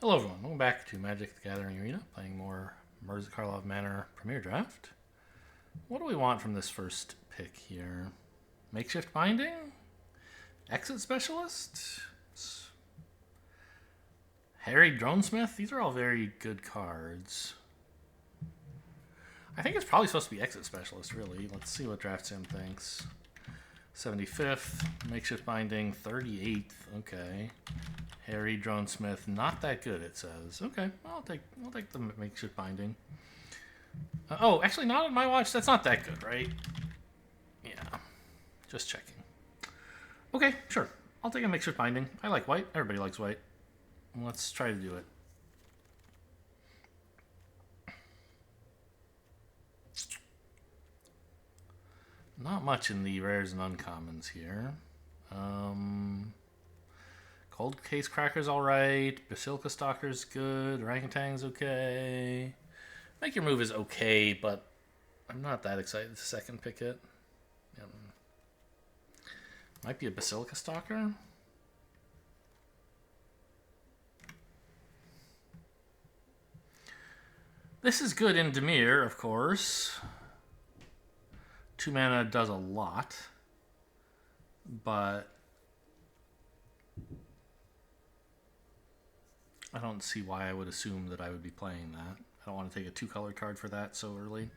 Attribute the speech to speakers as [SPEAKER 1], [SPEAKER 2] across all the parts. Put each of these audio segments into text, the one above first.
[SPEAKER 1] Hello everyone, welcome back to Magic the Gathering Arena, playing more Mirza Karlov Manor Premier Draft. What do we want from this first pick here? Makeshift Binding? Exit Specialist? Harry Dronesmith? These are all very good cards. I think it's probably supposed to be Exit Specialist, really. Let's see what Draft Sim thinks. 75th, Makeshift Binding, 38th, okay. Harry Dronesmith, not that good, it says. Okay, I'll take the Makeshift Binding. Oh, actually, not on my watch. That's not that good, right? Yeah, just checking. Okay, sure. I'll take a Makeshift Binding. I like white. Everybody likes white. Let's try to do it. Not much in the rares and uncommons here. Cold Case Cracker's alright. Basilica Stalker's good. Orangutan's okay. Make Your Move is okay, but I'm not that excited to second pick it. Might be a Basilica Stalker. This is good in Dimir, of course. 2 mana does a lot, but I don't see why I would assume that I would be playing that. I don't want to take a 2-color card for that so early.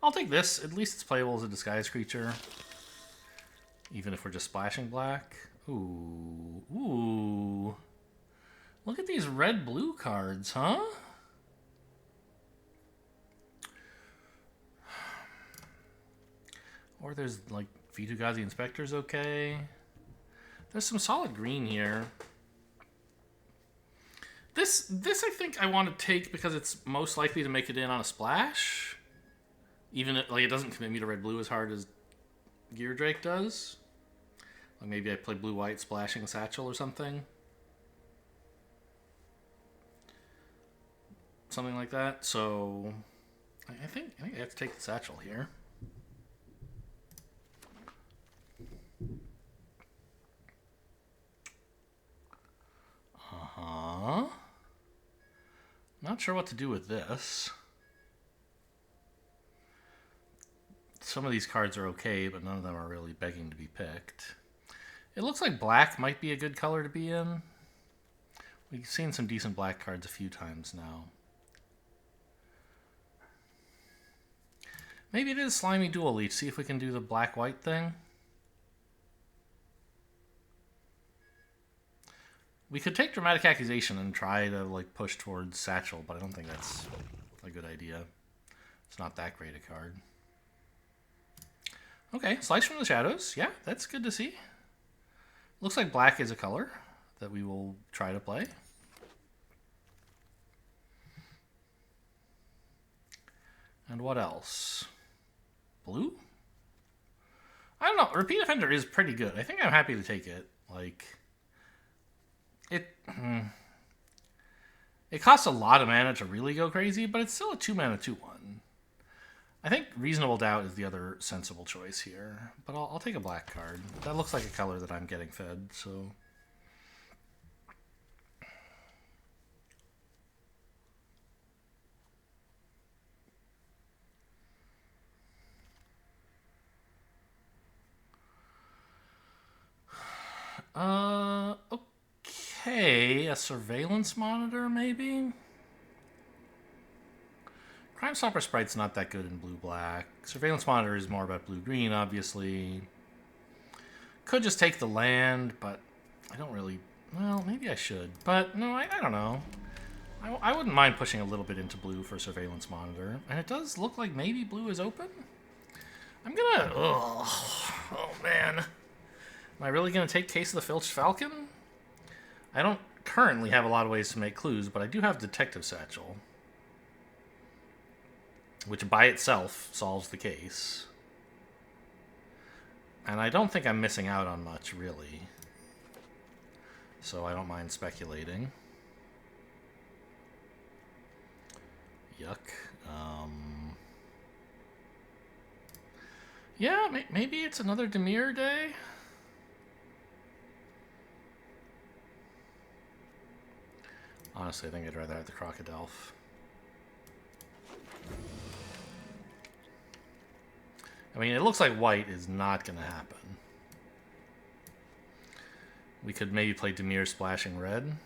[SPEAKER 1] I'll take this. At least it's playable as a disguise creature, even if we're just splashing black. Ooh. Ooh. Look at these red-blue cards, huh? Or there's, like, Vitu-Ghazi Inspector's okay. There's some solid green here. This I think I want to take because it's most likely to make it in on a splash. Even if, like, it doesn't commit me to red-blue as hard as Gear Drake does. Like, maybe I play blue-white splashing Satchel or something. Something like that. So, I think I have to take the Satchel here. Not sure what to do with this. Some of these cards are okay, but none of them are really begging to be picked. It looks like black might be a good color to be in. We've seen some decent black cards a few times now. Maybe it is Slimy Dual Leech. See if we can do the black-white thing. We could take Dramatic Accusation and try to, like, push towards Satchel, but I don't think that's a good idea. It's not that great a card. Okay, Slice from the Shadows. Yeah, that's good to see. Looks like black is a color that we will try to play. And what else? Blue? I don't know. Repeat Offender is pretty good. I think I'm happy to take it. Like, it costs a lot of mana to really go crazy, but it's still a 2-mana 2/1. I think Reasonable Doubt is the other sensible choice here, but I'll take a black card. That looks like a color that I'm getting fed, so. Okay, a Surveillance Monitor, maybe? Crime Stopper Sprite's not that good in blue-black. Surveillance Monitor is more about blue-green, obviously. Could just take the land, but I don't really. Well, maybe I should. But no, I don't know. I wouldn't mind pushing a little bit into blue for Surveillance Monitor. And it does look like maybe blue is open. I'm gonna. Oh man. Am I really gonna take Case of the Filched Falcon? I don't currently have a lot of ways to make clues, but I do have Detective Satchel, which by itself solves the case. And I don't think I'm missing out on much, really. So I don't mind speculating. Yuck. Yeah, maybe it's another Dimir day. Honestly, I think I'd rather have the Crocodile. I mean, it looks like white is not going to happen. We could maybe play Dimir splashing red.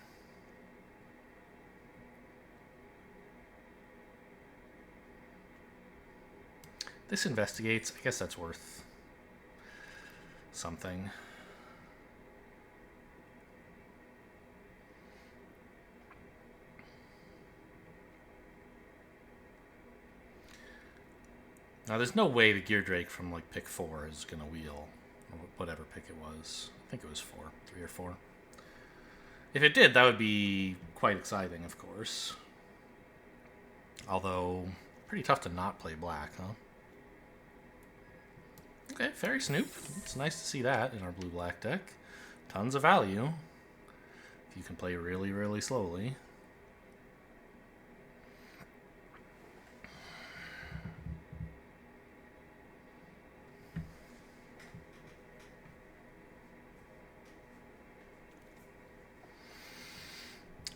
[SPEAKER 1] This investigates. I guess that's worth something. Now, there's no way the Gear Drake from, like, pick 4 is going to wheel. Or whatever pick it was. I think it was 4. 3 or 4. If it did, that would be quite exciting, of course. Although, pretty tough to not play black, huh? Okay, Fairy Snoop. It's nice to see that in our blue-black deck. Tons of value. If you can play really, really slowly.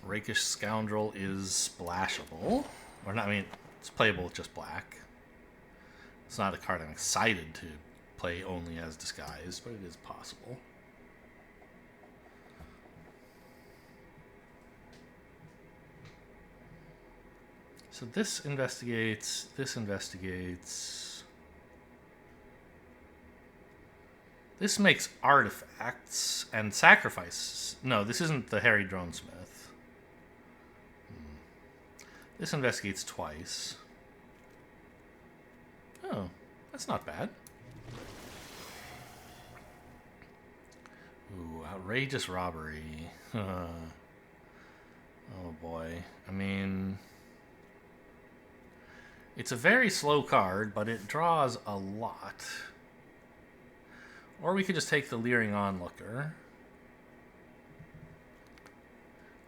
[SPEAKER 1] Rakish Scoundrel is splashable. Or not, I mean, it's playable with just black. It's not a card I'm excited to play only as disguised, but it is possible. So this investigates, this investigates. This makes artifacts and sacrifices. No, this isn't the Harry Dronesmith. This investigates twice. Oh, that's not bad. Ooh, outrageous robbery. Oh boy. I mean, it's a very slow card, but it draws a lot. Or we could just take the Leering Onlooker.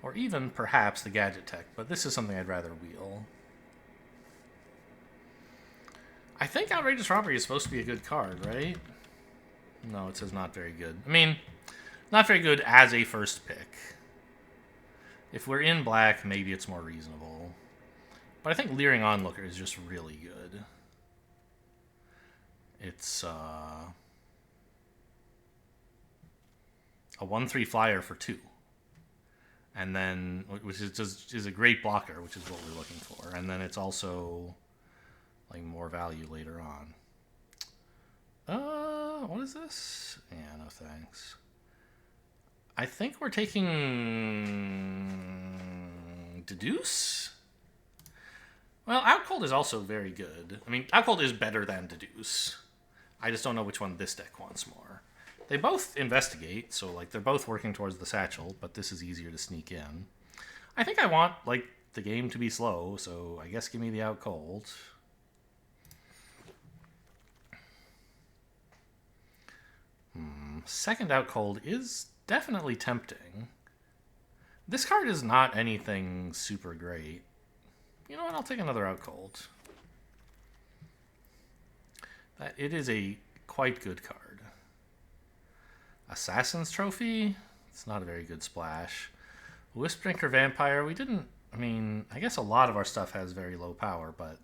[SPEAKER 1] Or even, perhaps, the Gadget Tech, but this is something I'd rather wheel. I think Outrageous Robbery is supposed to be a good card, right? No, it says not very good. I mean, not very good as a first pick. If we're in black, maybe it's more reasonable. But I think Leering Onlooker is just really good. It's a 1/3 flyer for 2. And then, which is a great blocker, which is what we're looking for. And then it's also, like, more value later on. What is this? Yeah, no thanks. I think we're taking Deduce? Well, Out Cold is also very good. I mean, Out Cold is better than Deduce. I just don't know which one this deck wants more. They both investigate, so, like, they're both working towards the satchel, but this is easier to sneak in. I think I want, like, the game to be slow, so I guess give me the Out Cold. Second Out Cold is definitely tempting. This card is not anything super great. You know what? I'll take another Out Cold. It is a quite good card. Assassin's Trophy? It's not a very good splash. Wisp-Drinker Vampire, we didn't... I mean, I guess a lot of our stuff has very low power, but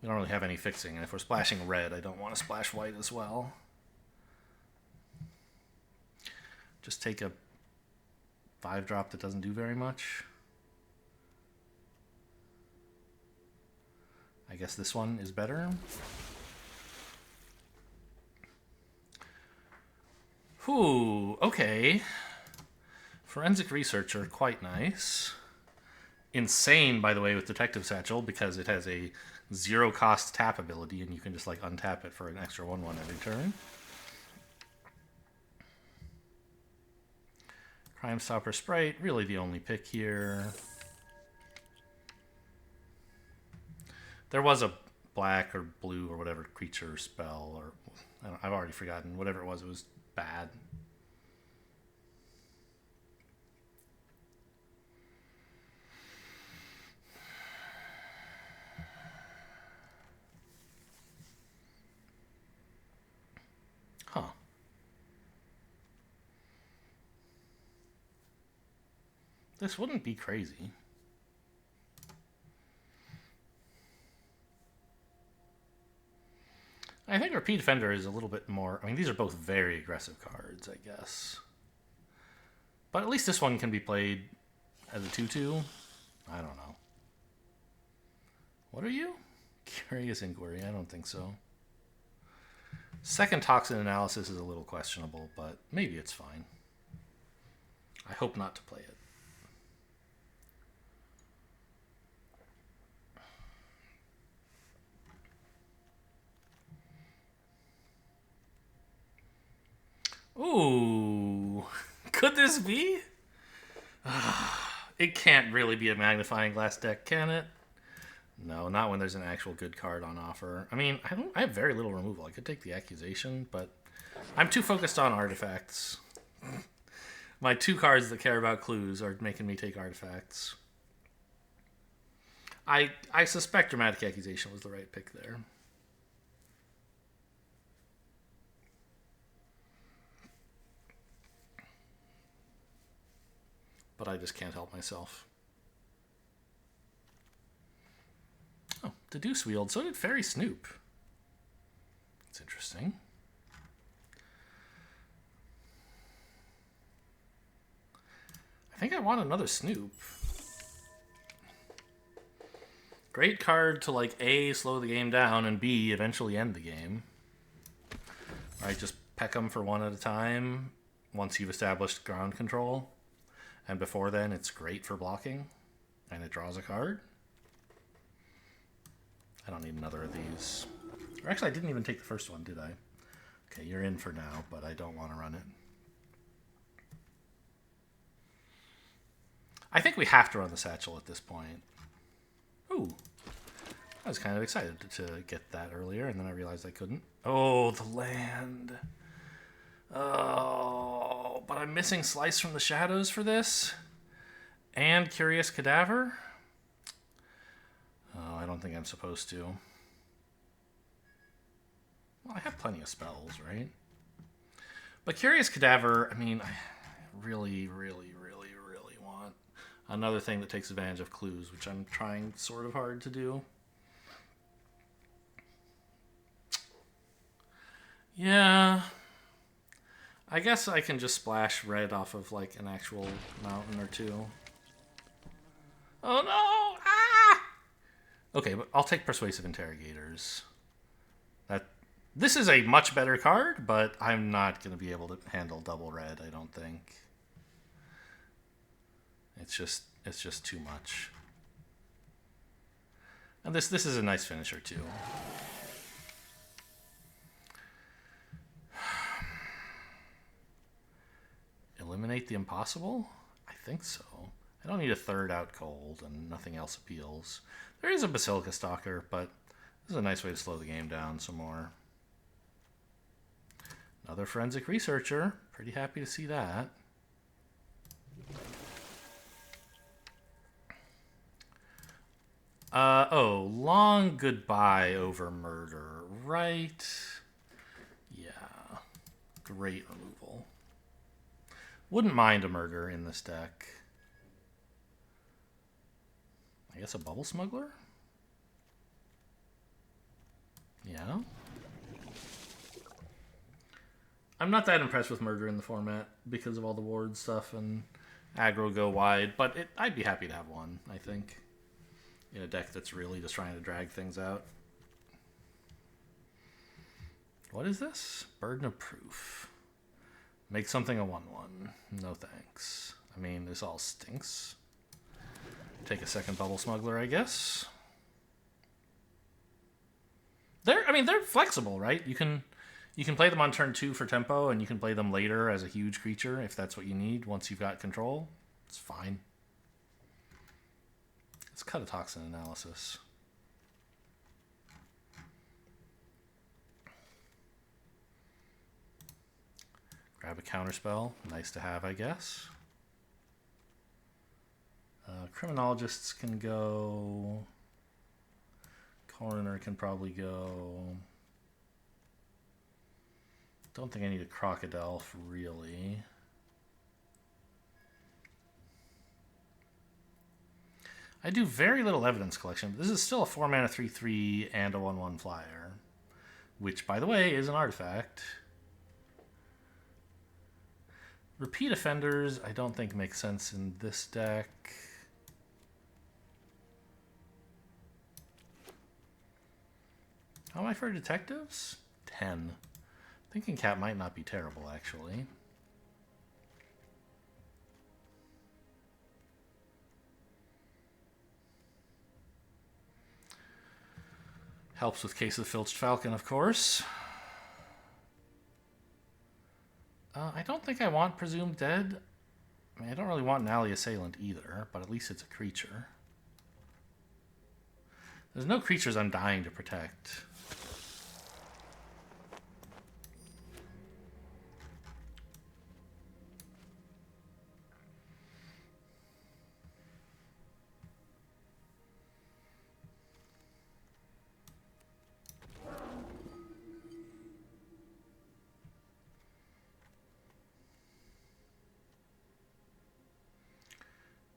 [SPEAKER 1] we don't really have any fixing. And if we're splashing red, I don't want to splash white as well. Just take a 5-drop that doesn't do very much. I guess this one is better. Ooh, okay. Forensic Researcher, quite nice. Insane, by the way, with Detective Satchel, because it has a 0-cost tap ability, and you can just, like, untap it for an extra 1/1 every turn. Crime Stopper Sprite, really the only pick here. There was a black or blue or whatever creature spell, or I've already forgotten. Whatever it was bad. Huh. This wouldn't be crazy. I think Repeat Offender is a little bit more... I mean, these are both very aggressive cards, I guess. But at least this one can be played as a 2-2. I don't know. What are you? Curious Inquiry. I don't think so. Second Toxin Analysis is a little questionable, but maybe it's fine. I hope not to play it. Ooh, could this be? It can't really be a magnifying glass deck, can it? No, not when there's an actual good card on offer. I mean, I have very little removal. I could take the Accusation, but I'm too focused on artifacts. My 2 cards that care about clues are making me take artifacts. I suspect Dramatic Accusation was the right pick there. But I just can't help myself. Oh, Deduce Wield. So did Fairy Snoop. That's interesting. I think I want another Snoop. Great card to, like, A, slow the game down, and B, eventually end the game. Alright, just peck them for one at a time once you've established ground control. And before then, it's great for blocking. And it draws a card. I don't need another of these. Or actually, I didn't even take the first one, did I? Okay, you're in for now, but I don't want to run it. I think we have to run the Satchel at this point. Ooh. I was kind of excited to get that earlier, and then I realized I couldn't. Oh, the land. Oh, but I'm missing Slice from the Shadows for this. And Curious Cadaver. Oh, I don't think I'm supposed to. Well, I have plenty of spells, right? But Curious Cadaver, I mean, I really, really, really, really want another thing that takes advantage of clues, which I'm trying sort of hard to do. Yeah. I guess I can just splash red off of, like, an actual mountain or two. Oh, no! Ah! Okay, but I'll take Persuasive Interrogators. This is a much better card, but I'm not going to be able to handle double red, I don't think. It's just too much. And this is a nice finisher, too. Eliminate the impossible? I think so. I don't need a third out cold, and nothing else appeals. There is a Basilica Stalker, but this is a nice way to slow the game down some more. Another Forensic Researcher. Pretty happy to see that. Oh, Long Goodbye over Murder. Right. Yeah. Great removal. Wouldn't mind a Murder in this deck. I guess a Bubble Smuggler? Yeah. I'm not that impressed with Murder in the format because of all the ward stuff and aggro go wide, but I'd be happy to have one, I think, in a deck that's really just trying to drag things out. What is this? Burden of Proof. Make something a 1/1. No thanks. I mean, this all stinks. Take a second Bubble Smuggler, I guess. They're flexible, right? You can play them on turn 2 for tempo, and you can play them later as a huge creature if that's what you need once you've got control. It's fine. Let's cut a Toxin Analysis. Grab a counterspell. Nice to have, I guess. Criminologists can go. Coroner can probably go. Don't think I need a Crocodile, really. I do very little evidence collection, but this is still a 4-mana 3/3 and a 1/1 flyer. Which, by the way, is an artifact. Repeat Offenders, I don't think makes sense in this deck. How am I for detectives? 10. Thinking Cap might not be terrible, actually. Helps with Case of the Filched Falcon, of course. I don't think I want Presumed Dead. I mean, I don't really want an Alley Assailant either, but at least it's a creature. There's no creatures I'm dying to protect.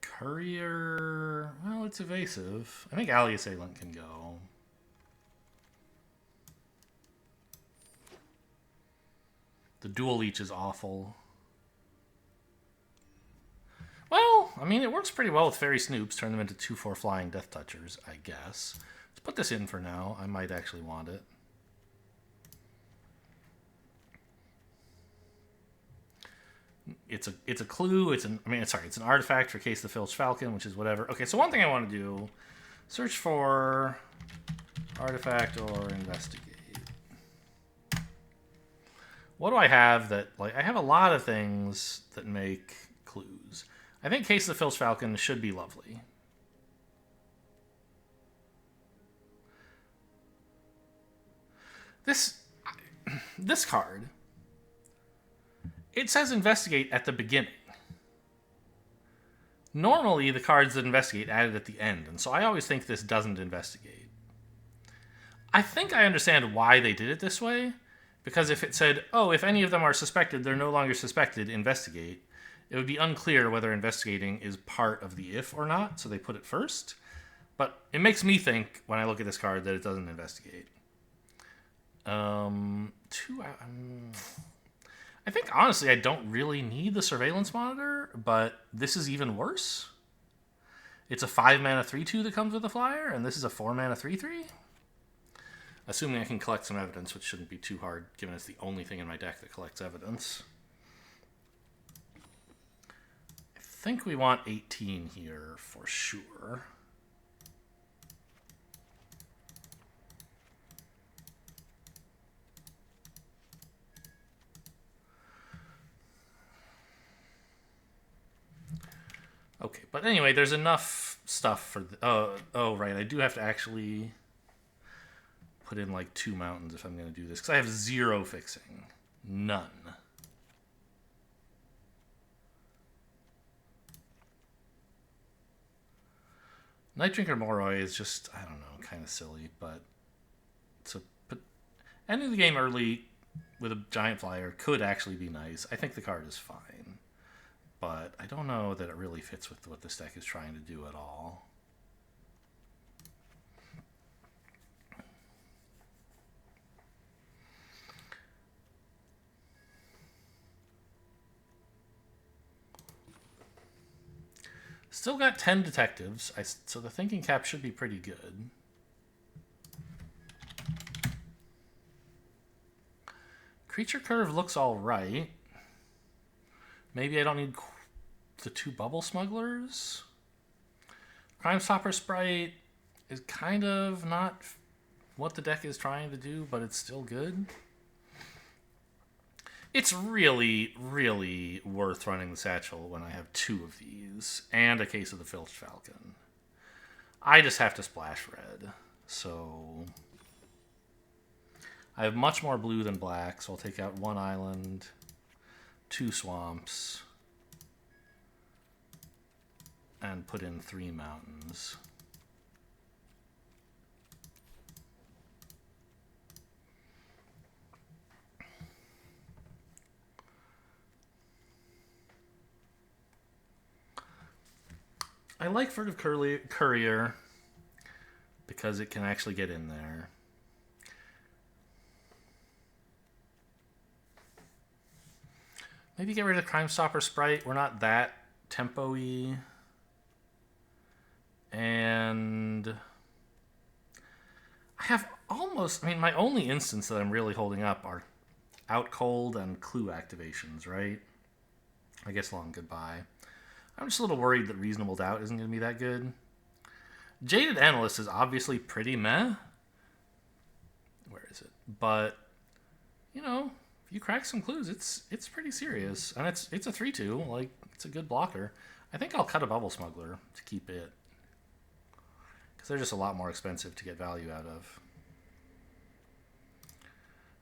[SPEAKER 1] Courier, well, it's evasive. I think Alley Assailant can go. The dual leech is awful. Well, I mean, it works pretty well with Fairy Snoops. Turn them into 2/4 flying Death Touchers, I guess. Let's put this in for now. I might actually want it. It's a clue. It's an artifact for Case of the Filched Falcon, which is whatever. Okay, so one thing I want to do, search for artifact or investigate. What do I have that, like, I have a lot of things that make clues. I think Case of the Filched Falcon should be lovely. This card, it says investigate at the beginning. Normally, the cards that investigate added at the end, and so I always think this doesn't investigate. I think I understand why they did it this way, because if it said, oh, if any of them are suspected, they're no longer suspected, investigate, it would be unclear whether investigating is part of the if or not, so they put it first. But it makes me think, when I look at this card, that it doesn't investigate. I think, honestly, I don't really need the Surveillance Monitor, but this is even worse. It's a 5-mana 3/2 that comes with a flyer, and this is a 4-mana 3/3. Assuming I can collect some evidence, which shouldn't be too hard, given it's the only thing in my deck that collects evidence. I think we want 18 here for sure. Okay, but anyway, there's enough stuff for... Oh, right, I do have to actually put in like 2 mountains if I'm going to do this, because I have 0 fixing. None. Night Drinker Moroi is just, I don't know, kind of silly, but ending the game early with a giant flyer could actually be nice. I think the card is fine, but I don't know that it really fits with what this deck is trying to do at all. Still got 10 detectives, so the thinking cap should be pretty good. Creature curve looks all right. Maybe I don't need the 2 bubble smugglers. Crime Stopper Sprite is kind of not what the deck is trying to do, but it's still good. It's really, really worth running the Satchel when I have 2 of these and a Case of the Filched Falcon. I just have to splash red, so I have much more blue than black, so I'll take out 1 island, 2 swamps, and put in 3 mountains. I like Furtive Courier because it can actually get in there. Maybe get rid of Crime Stopper Sprite. We're not that tempo-y. And I have almost... I mean, my only instance that I'm really holding up are Out Cold and Clue activations, right? I guess Long Goodbye. I'm just a little worried that Reasonable Doubt isn't going to be that good. Jaded Analyst is obviously pretty meh. Where is it? But, you know, if you crack some clues, it's pretty serious. And it's a 3-2. Like, it's a good blocker. I think I'll cut a Bubble Smuggler to keep it. Because they're just a lot more expensive to get value out of.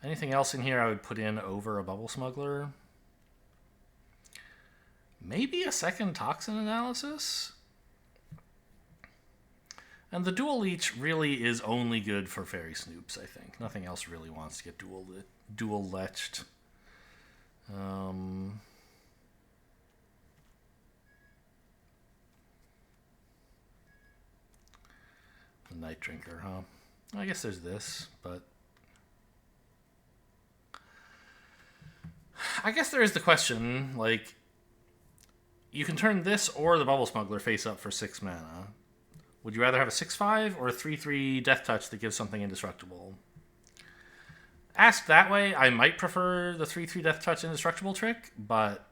[SPEAKER 1] Anything else in here I would put in over a Bubble Smuggler? Maybe a second Toxin Analysis? And the Dual Leech really is only good for Fairy Snoops, I think. Nothing else really wants to get dual leched. The Night Drinker, huh? I guess there's this, but... I guess there is the question, like... You can turn this or the Bubble Smuggler face up for 6 mana. Would you rather have a 6/5 or a 3/3 Death Touch that gives something indestructible? Asked that way, I might prefer the 3/3 Death Touch indestructible trick, but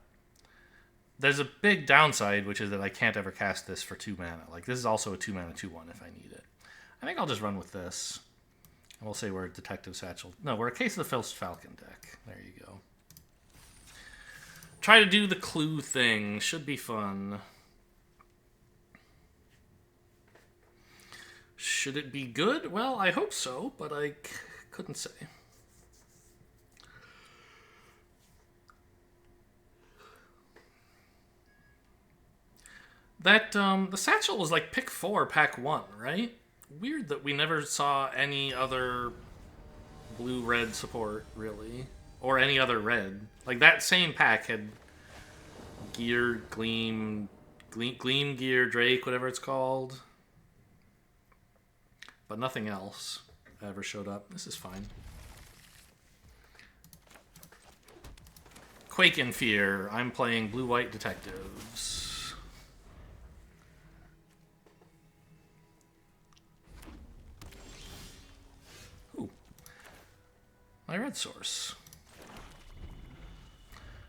[SPEAKER 1] there's a big downside, which is that I can't ever cast this for 2 mana. Like, this is also a 2 mana 2/1 if I need it. I think I'll just run with this. And we'll say we're a Detective Satchel. No, we're a Case of the Filched Falcon deck. There you go. Try to do the clue thing. Should be fun. Should it be good? Well, I hope so, but I couldn't say. That, the Satchel was like pick 4, pack 1, right? Weird that we never saw any other blue-red support, really. Or any other red. Like, that same pack had Gear, Gleam Gear, Drake, whatever it's called. But nothing else ever showed up. This is fine. Quake in Fear. I'm playing Blue-White Detectives. Ooh. My red source.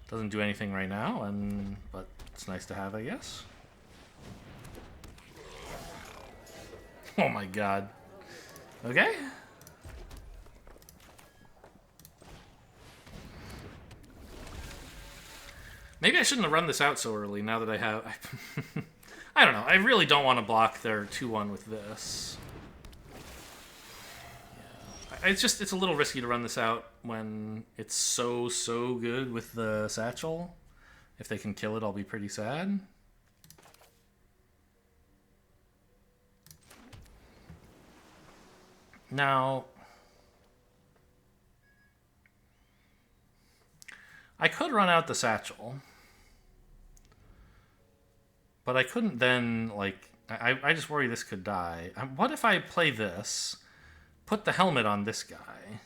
[SPEAKER 1] Doesn't do anything right now, but it's nice to have, I guess. Oh my god. Okay. Maybe I shouldn't have run this out so early now that I have... I don't know. I really don't want to block their 2/1 with this. Yeah. It's a little risky to run this out when it's so good with the Satchel. If they can kill it, I'll be pretty sad. Now, I could run out the Satchel, but I couldn't then, like, I just worry this could die. What if I play this, put the helmet on this guy?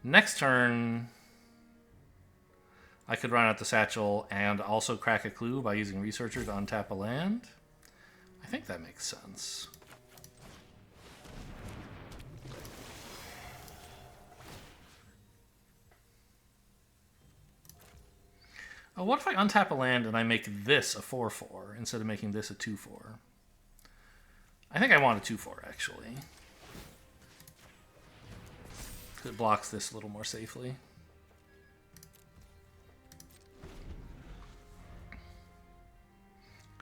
[SPEAKER 1] Next turn, I could run out the Satchel and also crack a clue by using Researcher to untap a land. I think that makes sense. Oh, what if I untap a land and I make this a 4/4 instead of making this a 2/4? I think I want a 2/4 actually. It blocks this a little more safely.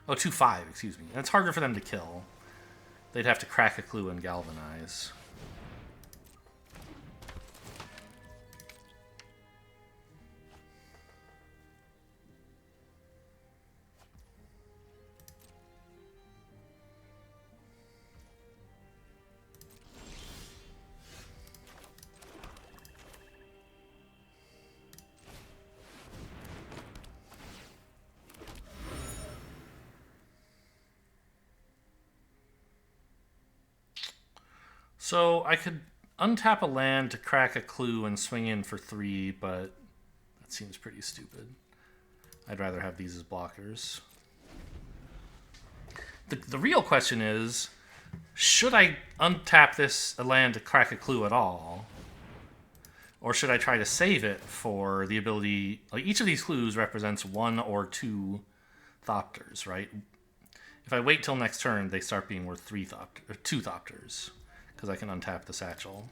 [SPEAKER 1] Oh, 2/5, excuse me. And it's harder for them to kill. They'd have to crack a clue and galvanize. So I could untap a land to crack a clue and swing in for 3, but that seems pretty stupid. I'd rather have these as blockers. The real question is, should I untap this land to crack a clue at all? Or should I try to save it for the ability... Like, each of these clues represents 1 or 2 Thopters, right? If I wait till next turn, they start being worth 2 Thopters. Because I can untap the satchel.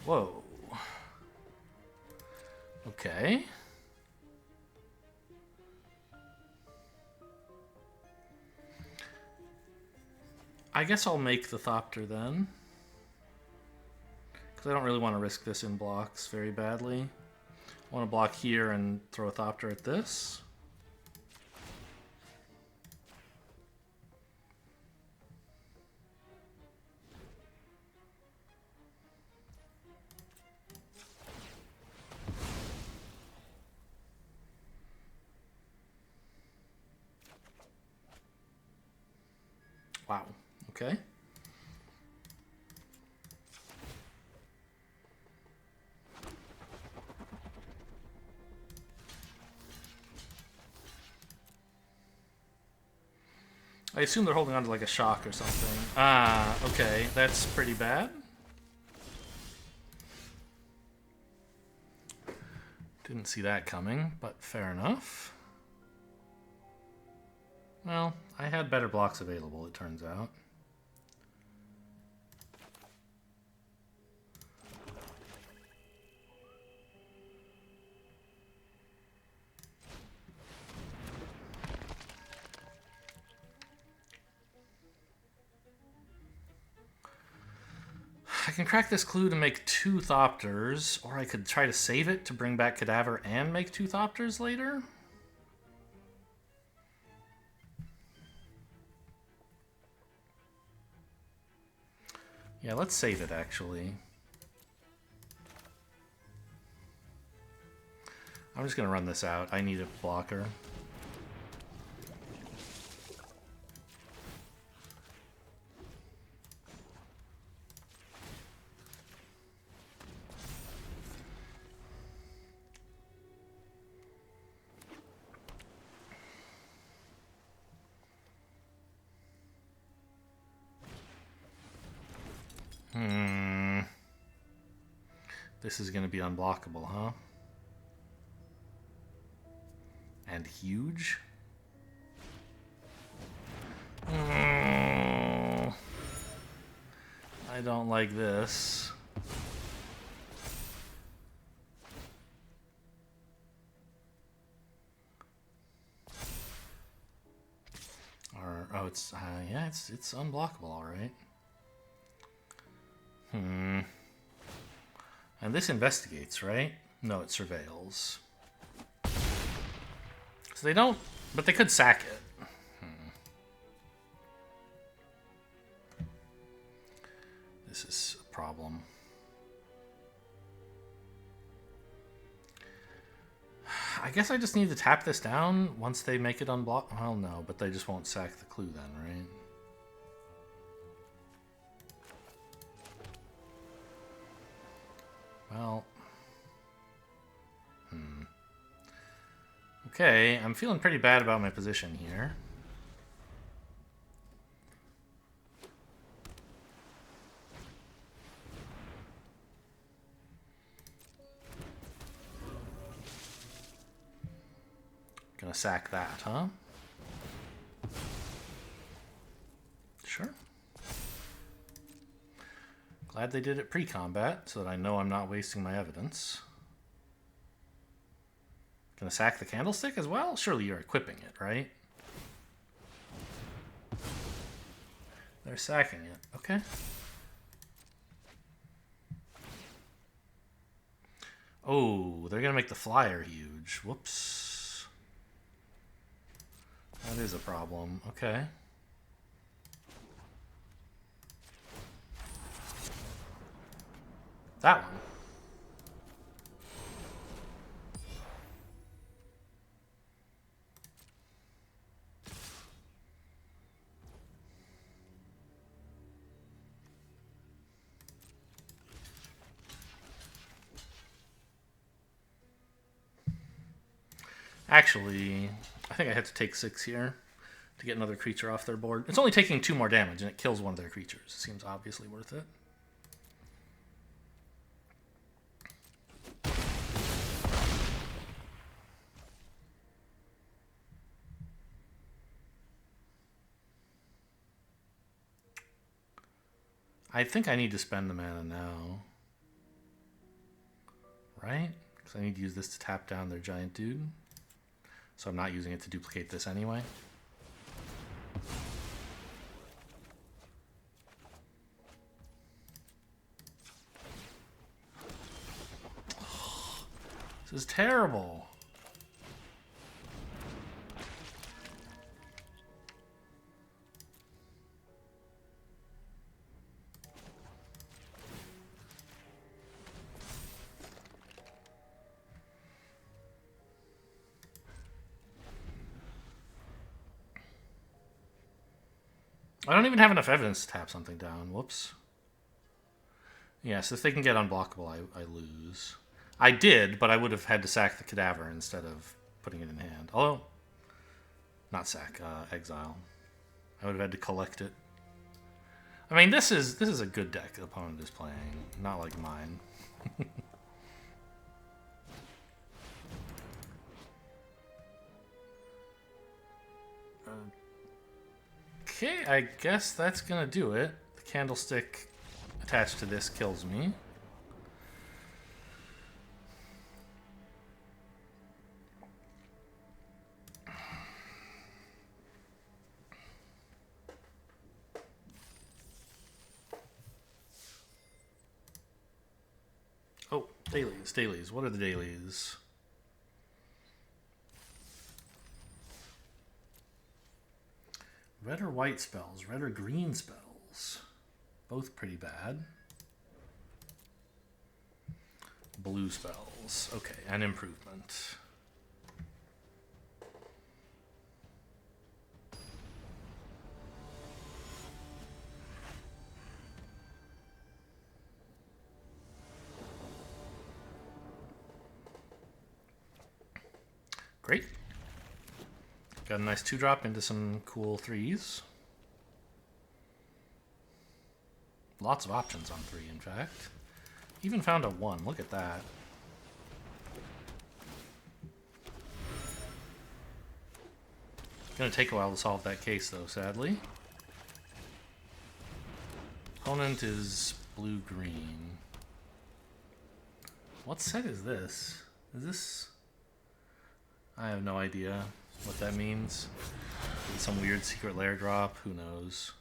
[SPEAKER 1] Whoa. Okay. I guess I'll make the Thopter then. Because I don't really want to risk this in blocks very badly. I want to block here and throw a Thopter at this. Wow. Okay. I assume they're holding on to like a shock or something. Ah, okay. That's pretty bad. Didn't see that coming, but fair enough. Well, I had better blocks available, it turns out. I can crack this clue to make 2 Thopters, or I could try to save it to bring back Cadaver and make 2 Thopters later. Yeah, let's save it, actually. I'm just going to run this out. I need a blocker. This is going to be unblockable, huh? And huge? I don't like this. Or, oh, it's, yeah, it's unblockable, all right. And this investigates, right? No, it surveils. So they don't, but they could sack it. This is a problem. I guess I just need to tap this down once they make it unblock. Well, no, but they just won't sack the clue then, right? Well, okay, I'm feeling pretty bad about my position here. Gonna sack that, huh? Sure. Glad they did it pre-combat, so that I know I'm not wasting my evidence. Gonna sack the candlestick as well? Surely you're equipping it, right? They're sacking it. Okay. Oh, they're gonna make the flyer huge. Whoops. That is a problem. Okay. That one. Actually, I think I have to take 6 here to get another creature off their board. It's only taking 2 more damage, and it kills one of their creatures. It seems obviously worth it. I think I need to spend the mana now. Right? Because I need to use this to tap down their giant dude. So I'm not using it to duplicate this anyway. This is terrible. I don't even have enough evidence to tap something down. Whoops. Yes, if they can get unblockable, I lose. I did, but I would have had to sack the cadaver instead of putting it in hand. Although, not sack, exile. I would have had to collect it. I mean, this is a good deck the opponent is playing, not like mine. Okay, I guess that's gonna do it. The candlestick attached to this kills me. Oh, dailies. What are the dailies? Red or white spells, red or green spells. Both pretty bad. Blue spells. Okay, an improvement. Great. Got a nice 2-drop into some cool 3s. Lots of options on 3, in fact. Even found a 1. Look at that. Gonna take a while to solve that case, though, sadly. Opponent is blue-green. What set is this? Is this... I have no idea what that means. Some weird secret lair drop, who knows.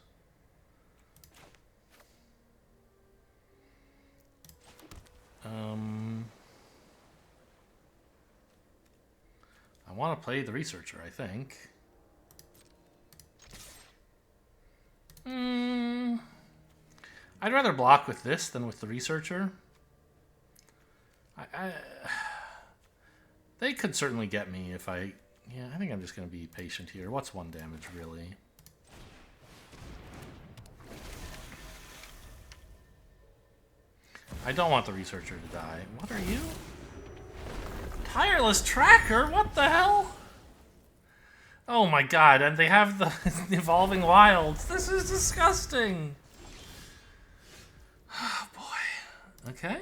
[SPEAKER 1] I want to play the researcher, I think. I'd rather block with this than with the researcher. They could certainly get me if I... Yeah, I think I'm just going to be patient here. What's 1 damage, really? I don't want the researcher to die. What are you? Tireless Tracker? What the hell? Oh my god, and they have the Evolving Wilds. This is disgusting. Oh boy. Okay.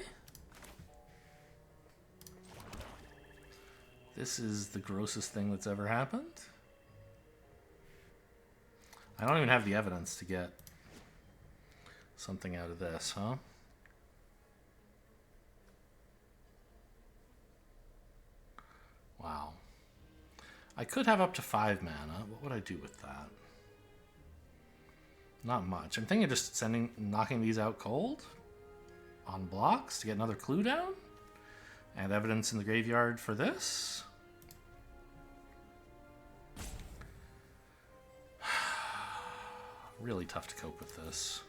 [SPEAKER 1] This is the grossest thing that's ever happened. I don't even have the evidence to get something out of this, huh? Wow. I could have up to 5 mana. What would I do with that? Not much. I'm thinking of just knocking these out cold on blocks to get another clue down. And evidence in the graveyard for this. Really tough to cope with this.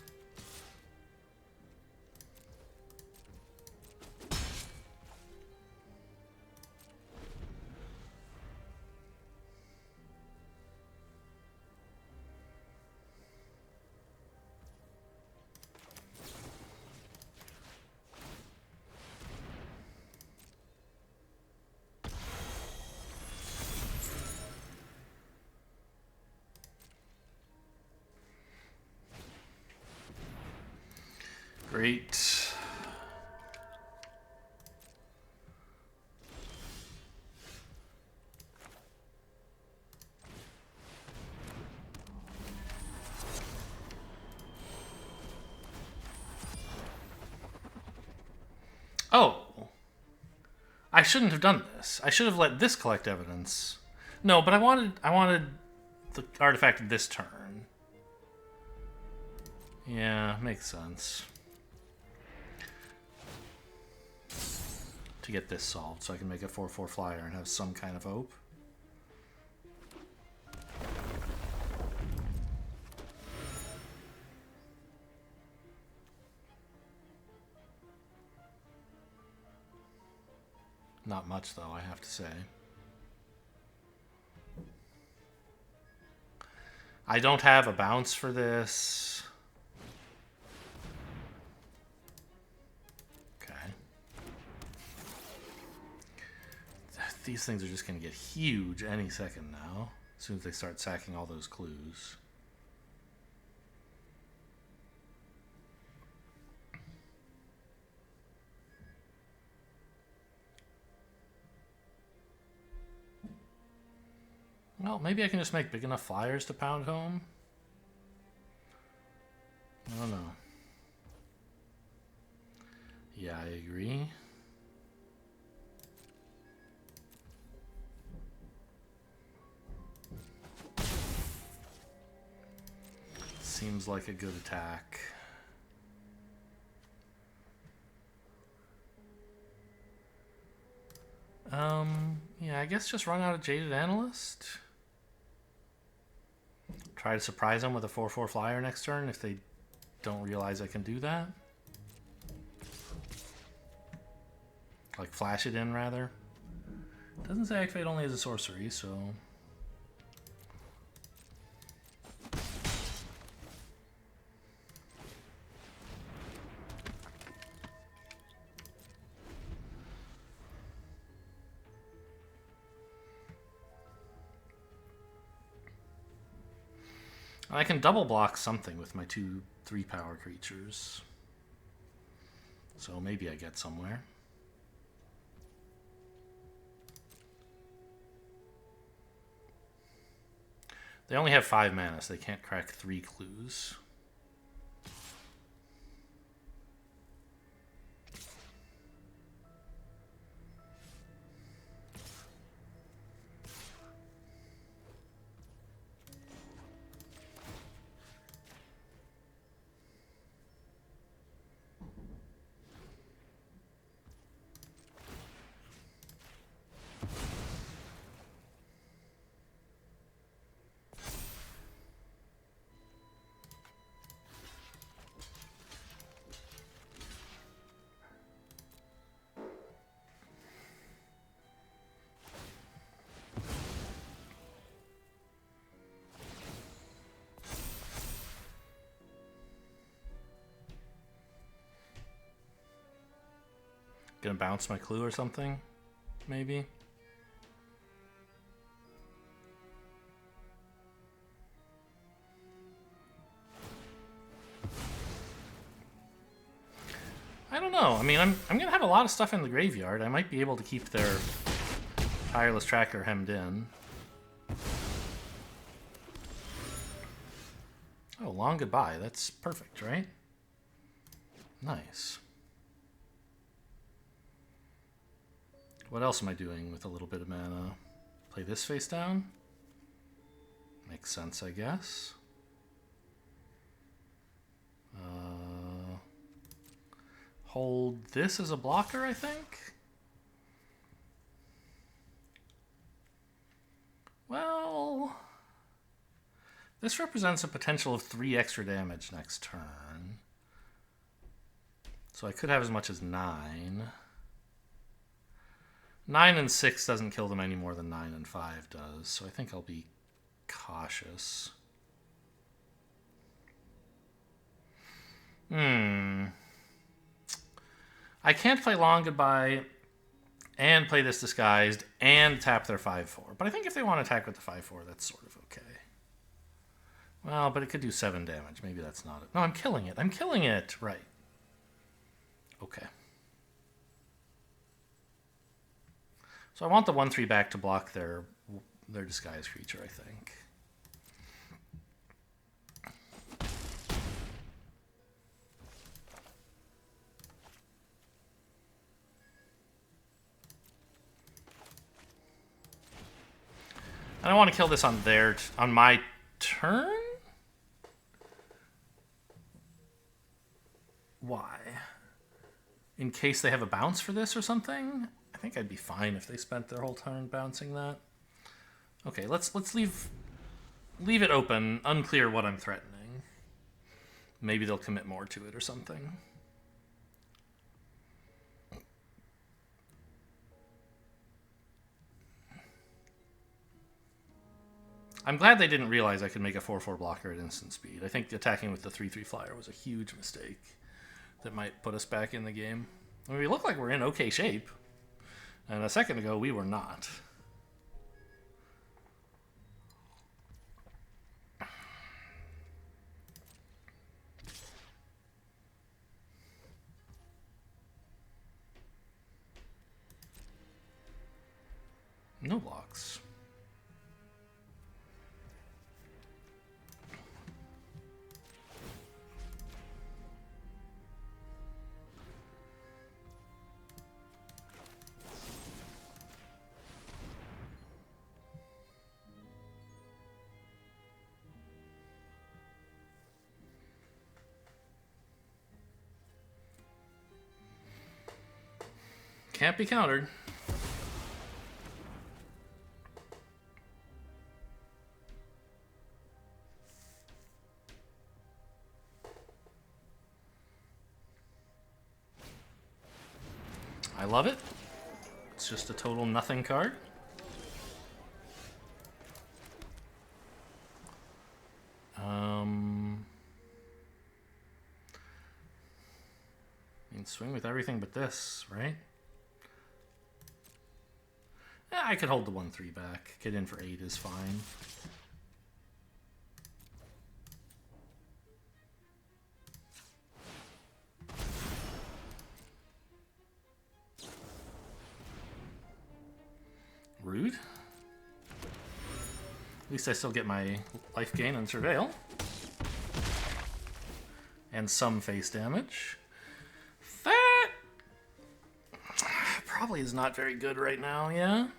[SPEAKER 1] Great. Oh. I shouldn't have done this. I should have let this collect evidence. No, but I wanted the artifact this turn. Yeah, makes sense. To get this solved so I can make a 4/4 flyer and have some kind of hope. Not much, though, I have to say. I don't have a bounce for this. Okay. These things are just going to get huge any second now, as soon as they start sacking all those clues. Well, maybe I can just make big enough flyers to pound home. I don't know. Yeah, I agree. Seems like a good attack. Yeah, I guess just run out of Jaded Analyst. Try to surprise them with a 4/4 flyer next turn if they don't realize I can do that. Like flash it in, rather. Doesn't say activate only as a sorcery, so... I can double block something with my 2 3-power creatures. So maybe I get somewhere. They only have 5 mana, so they can't crack 3 clues. Gonna bounce my clue or something, maybe? I don't know. I mean, I'm gonna have a lot of stuff in the graveyard. I might be able to keep their Tireless Tracker hemmed in. Oh, Long Goodbye. That's perfect, right? Nice. What else am I doing with a little bit of mana? Play this face down? Makes sense, I guess. Hold this as a blocker, I think? Well... This represents a potential of 3 extra damage next turn. So I could have as much as 9. 9 and 6 doesn't kill them any more than 9 and 5 does, so I think I'll be cautious. I can't play Long Goodbye and play this Disguised and tap their 5/4. But I think if they want to attack with the 5/4, that's sort of okay. Well, but it could do 7 damage. Maybe that's not it. No, I'm killing it. I'm killing it! Right. Okay. So I want the 1/3 back to block their disguise creature, I think. I don't want to kill this on my turn. Why? In case they have a bounce for this or something? I think I'd be fine if they spent their whole turn bouncing that. Okay, let's leave it open. Unclear what I'm threatening. Maybe they'll commit more to it or something. I'm glad they didn't realize I could make a 4/4 blocker at instant speed. I think attacking with the 3/3 flyer was a huge mistake that might put us back in the game. I mean, we look like we're in okay shape. And a second ago, we were not. No blocks. Can't be countered. I love it. It's just a total nothing card. I mean, swing with everything but this, right? Yeah, I could hold the 1/3 back. Get in for 8 is fine. Rude. At least I still get my life gain and surveil. And some face damage. That probably is not very good right now, yeah?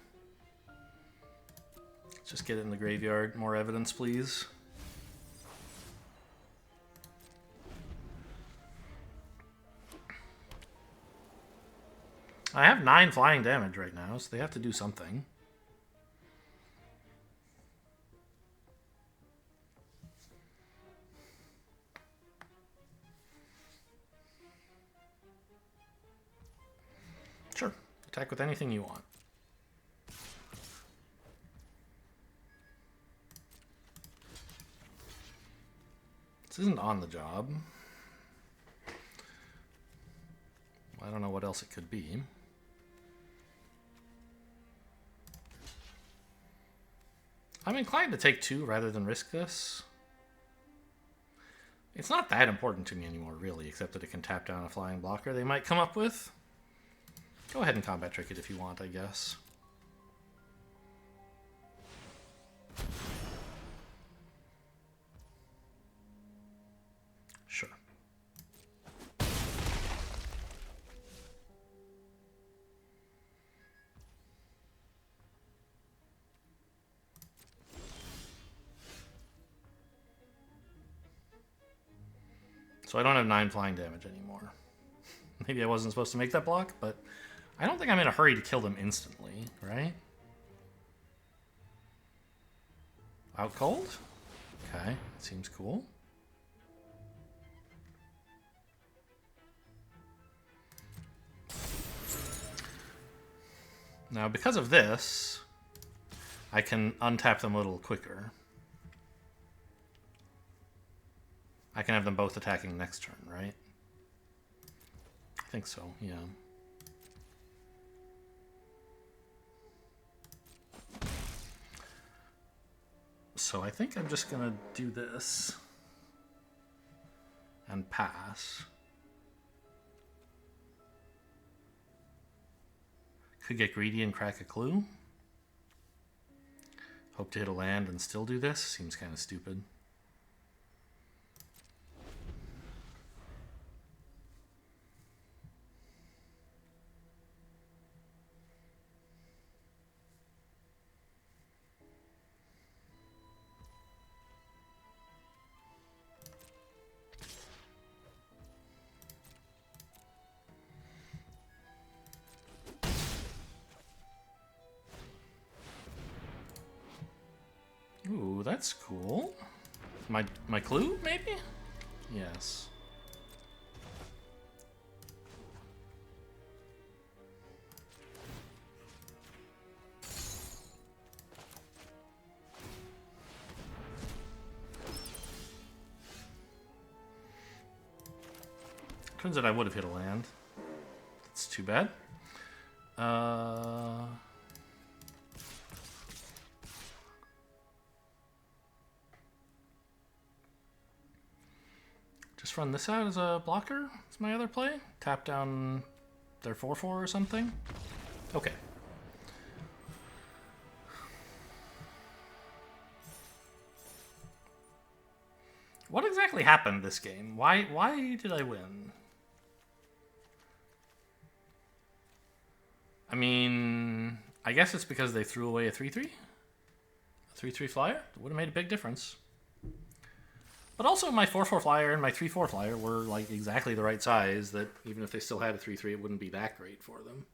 [SPEAKER 1] Let's just get it in the graveyard. More evidence, please. I have 9 flying damage right now, so they have to do something. Sure. Attack with anything you want. This isn't on the job. I don't know what else it could be. I'm inclined to take 2 rather than risk this. It's not that important to me anymore, really, except that it can tap down a flying blocker they might come up with. Go ahead and combat trick it if you want, I guess. Sure. So I don't have 9 flying damage anymore. Maybe I wasn't supposed to make that block, but I don't think I'm in a hurry to kill them instantly, right? Out cold? Okay, seems cool. Now, because of this, I can untap them a little quicker. I can have them both attacking next turn, right? I think so, yeah. So I think I'm just gonna do this and pass. Could get greedy and crack a clue. Hope to hit a land and still do this. Seems kind of stupid. Ooh, that's cool. My clue, maybe? Yes. Turns out I would have hit a land. That's too bad. Just run this out as a blocker. It's my other play. Tap down their 4/4 or something. Okay. What exactly happened this game? Why did I win? I mean, I guess it's because they threw away a 3/3? A 3/3 flyer? It would have made a big difference. But also my 4/4 flyer and my 3/4 flyer were like exactly the right size that even if they still had a 3/3, it wouldn't be that great for them.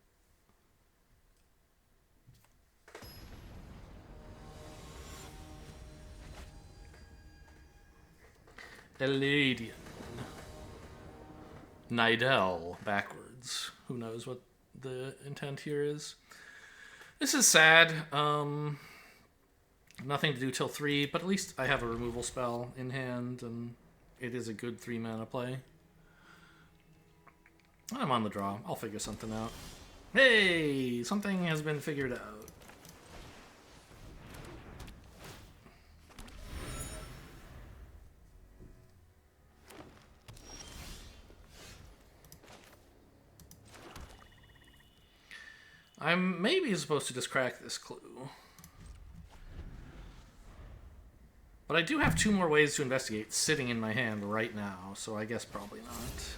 [SPEAKER 1] Eladian. Nidell backwards. Who knows what the intent here is. This is sad. Nothing to do till 3, but at least I have a removal spell in hand, and it is a good 3 mana play. I'm on the draw. I'll figure something out. Hey! Something has been figured out. I'm maybe supposed to just crack this clue. But I do have 2 more ways to investigate sitting in my hand right now, so I guess probably not.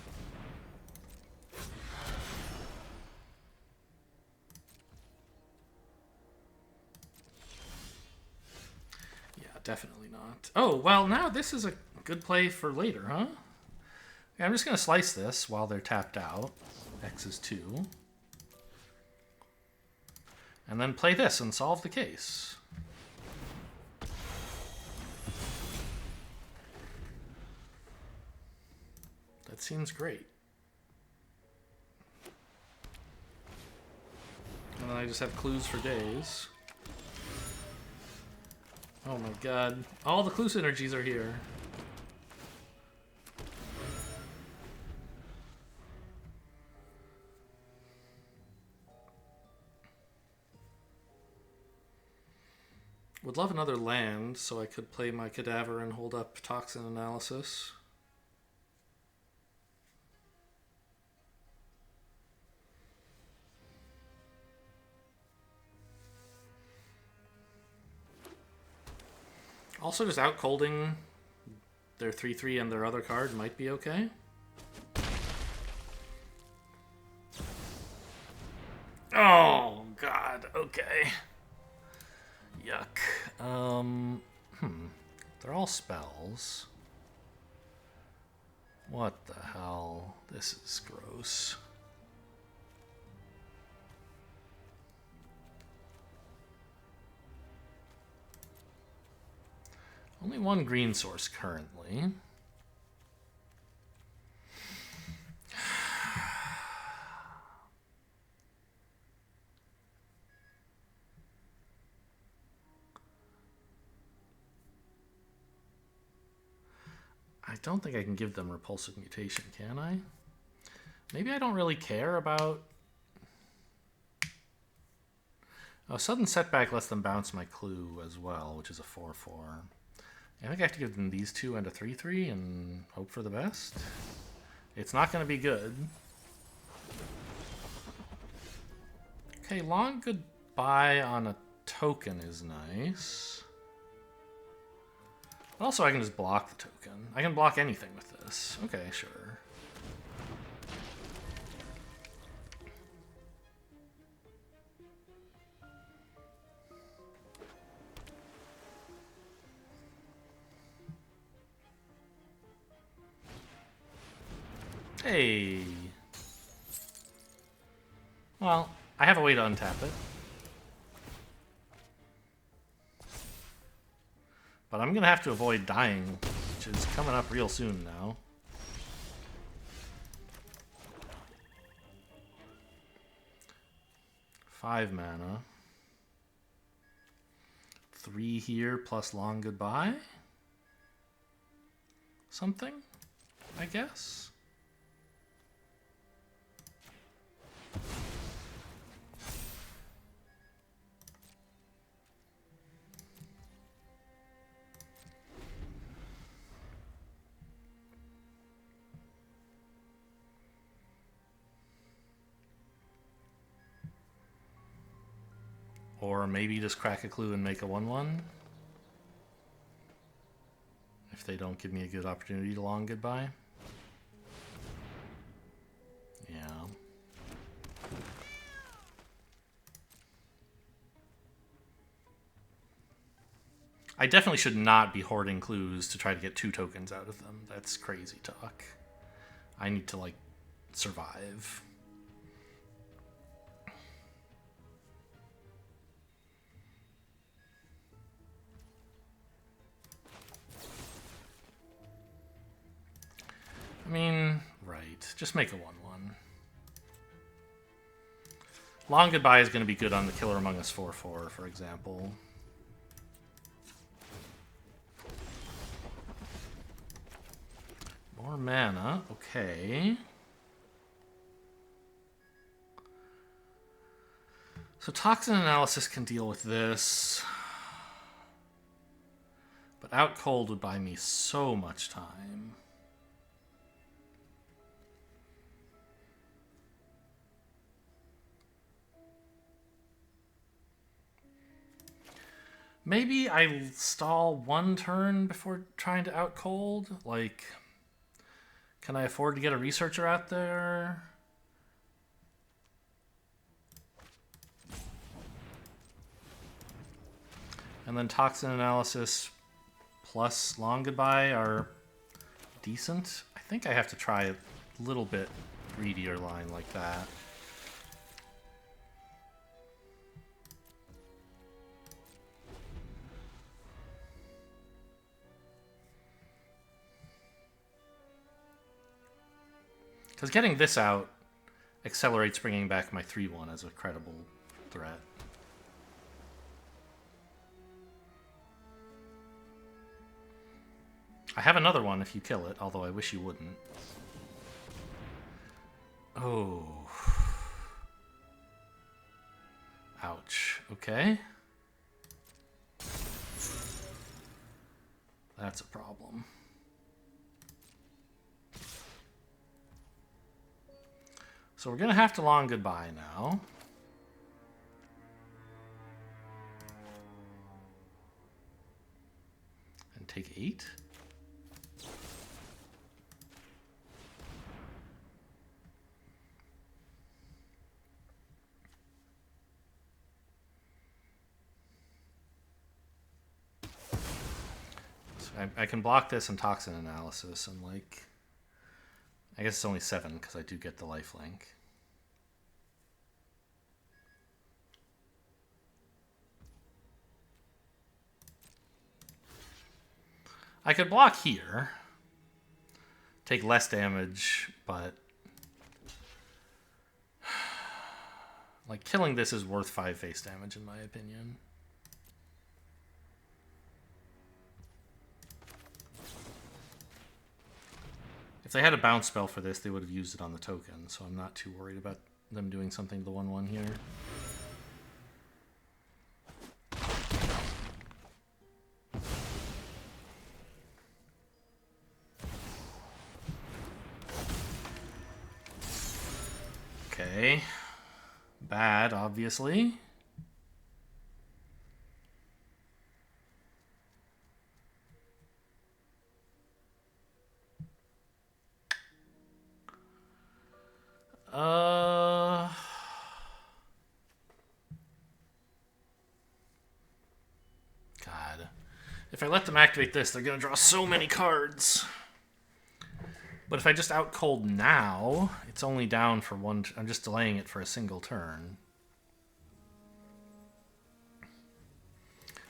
[SPEAKER 1] Yeah, definitely not. Oh, well, now this is a good play for later, huh? Yeah, I'm just going to slice this while they're tapped out. X is 2. And then play this and solve the case. That seems great. And then I just have clues for days. Oh my god. All the clue synergies are here. Would love another land so I could play my Cadaver and hold up Toxin Analysis. Also, just out-colding their 3/3 and their other card might be okay. Oh, God. Okay. Yuck. They're all spells. What the hell? This is gross. Only one green source currently. I don't think I can give them Repulsive Mutation, can I? Maybe I don't really care about... Oh, Sudden Setback lets them bounce my clue as well, which is a 4/4. I think I have to give them these 2 and a 3/3 and hope for the best. It's not going to be good. Okay, long goodbye on a token is nice. Also, I can just block the token. I can block anything with this. Okay, sure. Hey. Well, I have a way to untap it. But I'm going to have to avoid dying, which is coming up real soon now. Five mana. 3 here plus long goodbye? Something, I guess? Or maybe just crack a clue and make a 1/1. If they don't give me a good opportunity to long goodbye. Yeah. I definitely should not be hoarding clues to try to get 2 tokens out of them. That's crazy talk. I need to, like, survive. I mean, right. Just make a 1/1. Long goodbye is going to be good on the Killer Among Us 4/4, for example. More mana, okay. So Toxin Analysis can deal with this. But Out Cold would buy me so much time. Maybe I stall 1 turn before trying to Out Cold? Like, can I afford to get a Researcher out there? And then Toxin Analysis plus Long Goodbye are decent. I think I have to try a little bit greedier line like that. Because getting this out accelerates bringing back my 3/1 as a credible threat. I have another one if you kill it, although I wish you wouldn't. Oh. Ouch. Okay. That's a problem. So we're going to have to long goodbye now. And take 8. So I can block this and Toxin Analysis and like... I guess it's only 7 because I do get the lifelink. I could block here, take less damage, but like killing this is worth 5 face damage in my opinion. If they had a bounce spell for this, they would have used it on the token, so I'm not too worried about them doing something to the 1/1 here. Okay. bad, obviously. God. If I let them activate this, they're going to draw so many cards. But if I just out cold now, it's only down for one. I'm just delaying it for a single turn.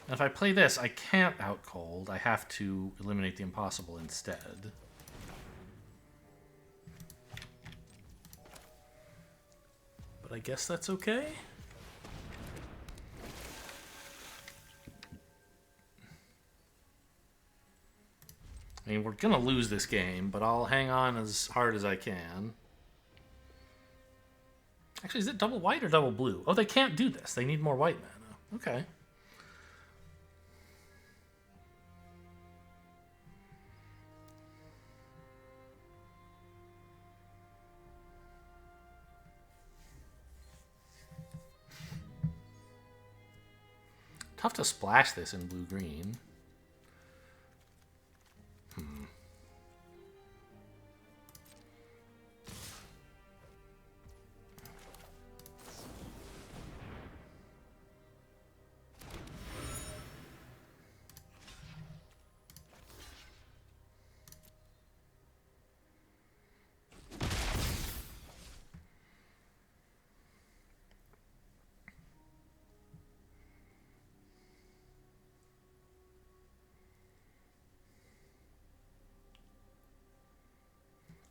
[SPEAKER 1] And if I play this, I can't out cold. I have to eliminate the impossible instead. But I guess that's okay. I mean, we're going to lose this game, but I'll hang on as hard as I can. Actually, is it double white or double blue? Oh, they can't do this. They need more white mana. Okay. Tough to splash this in blue-green.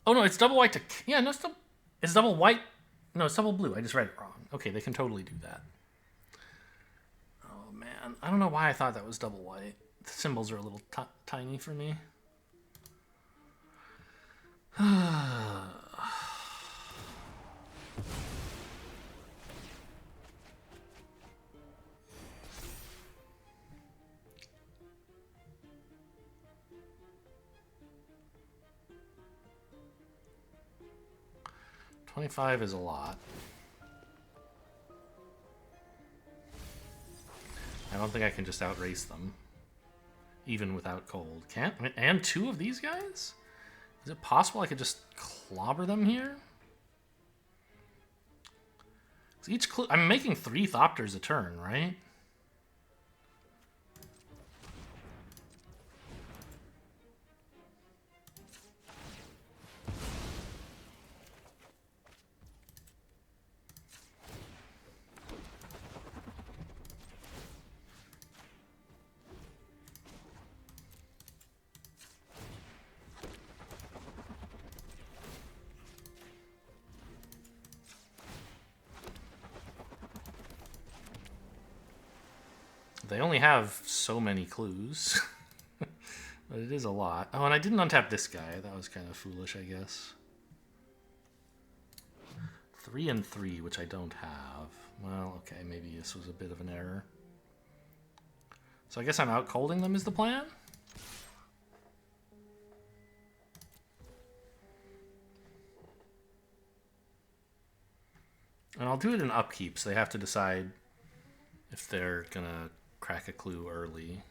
[SPEAKER 1] Oh, no, it's double white to... Yeah, no, it's double white. No, it's double blue. I just read it wrong. Okay, they can totally do that. Oh, man. I don't know why I thought that was double white. The symbols are a little tiny for me. $25 is a lot. I don't think I can just outrace them, even without cold. Can't? I mean, and two of these guys? Is it possible I could just clobber them here? Each I'm making 3 Thopters a turn, right? They only have so many clues. But it is a lot. Oh, and I didn't untap this guy. That was kind of foolish, I guess. 3 and 3, which I don't have. Well, okay, maybe this was a bit of an error. So I guess I'm out colding them is the plan? And I'll do it in upkeep, so they have to decide if they're gonna crack a clue early.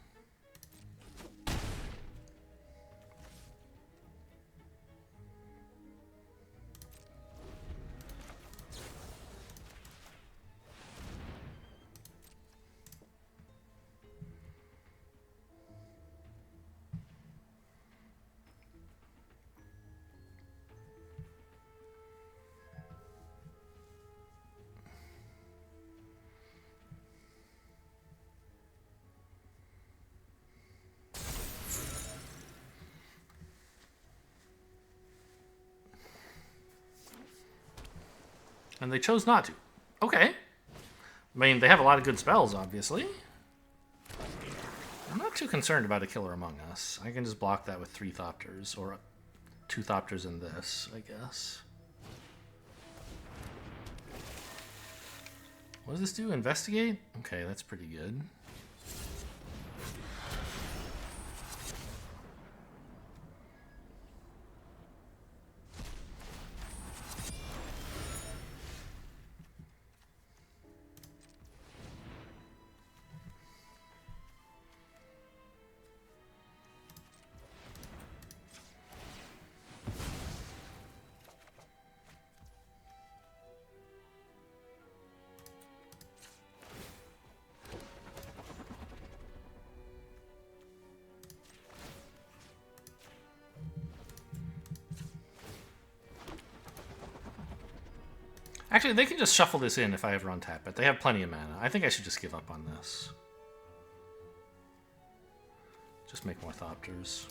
[SPEAKER 1] And they chose not to. Okay. I mean, they have a lot of good spells, obviously. I'm not too concerned about a Killer Among Us. I can just block that with 3 Thopters, or 2 Thopters in this, I guess. What does this do? Investigate? Okay, that's pretty good. Actually, they can just shuffle this in if I ever untap it. They have plenty of mana. I think I should just give up on this. Just make more Thopters.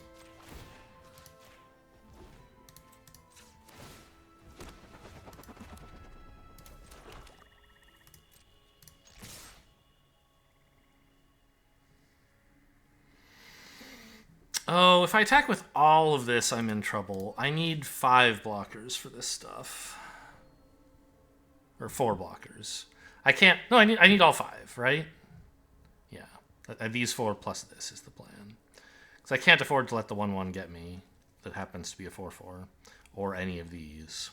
[SPEAKER 1] Oh, if I attack with all of this, I'm in trouble. I need 5 blockers for this stuff. Or 4 blockers. I can't... No, I need all 5, right? Yeah. These 4 plus this is the plan. Because I can't afford to let the 1/1 get me. That happens to be a 4/4. Or any of these.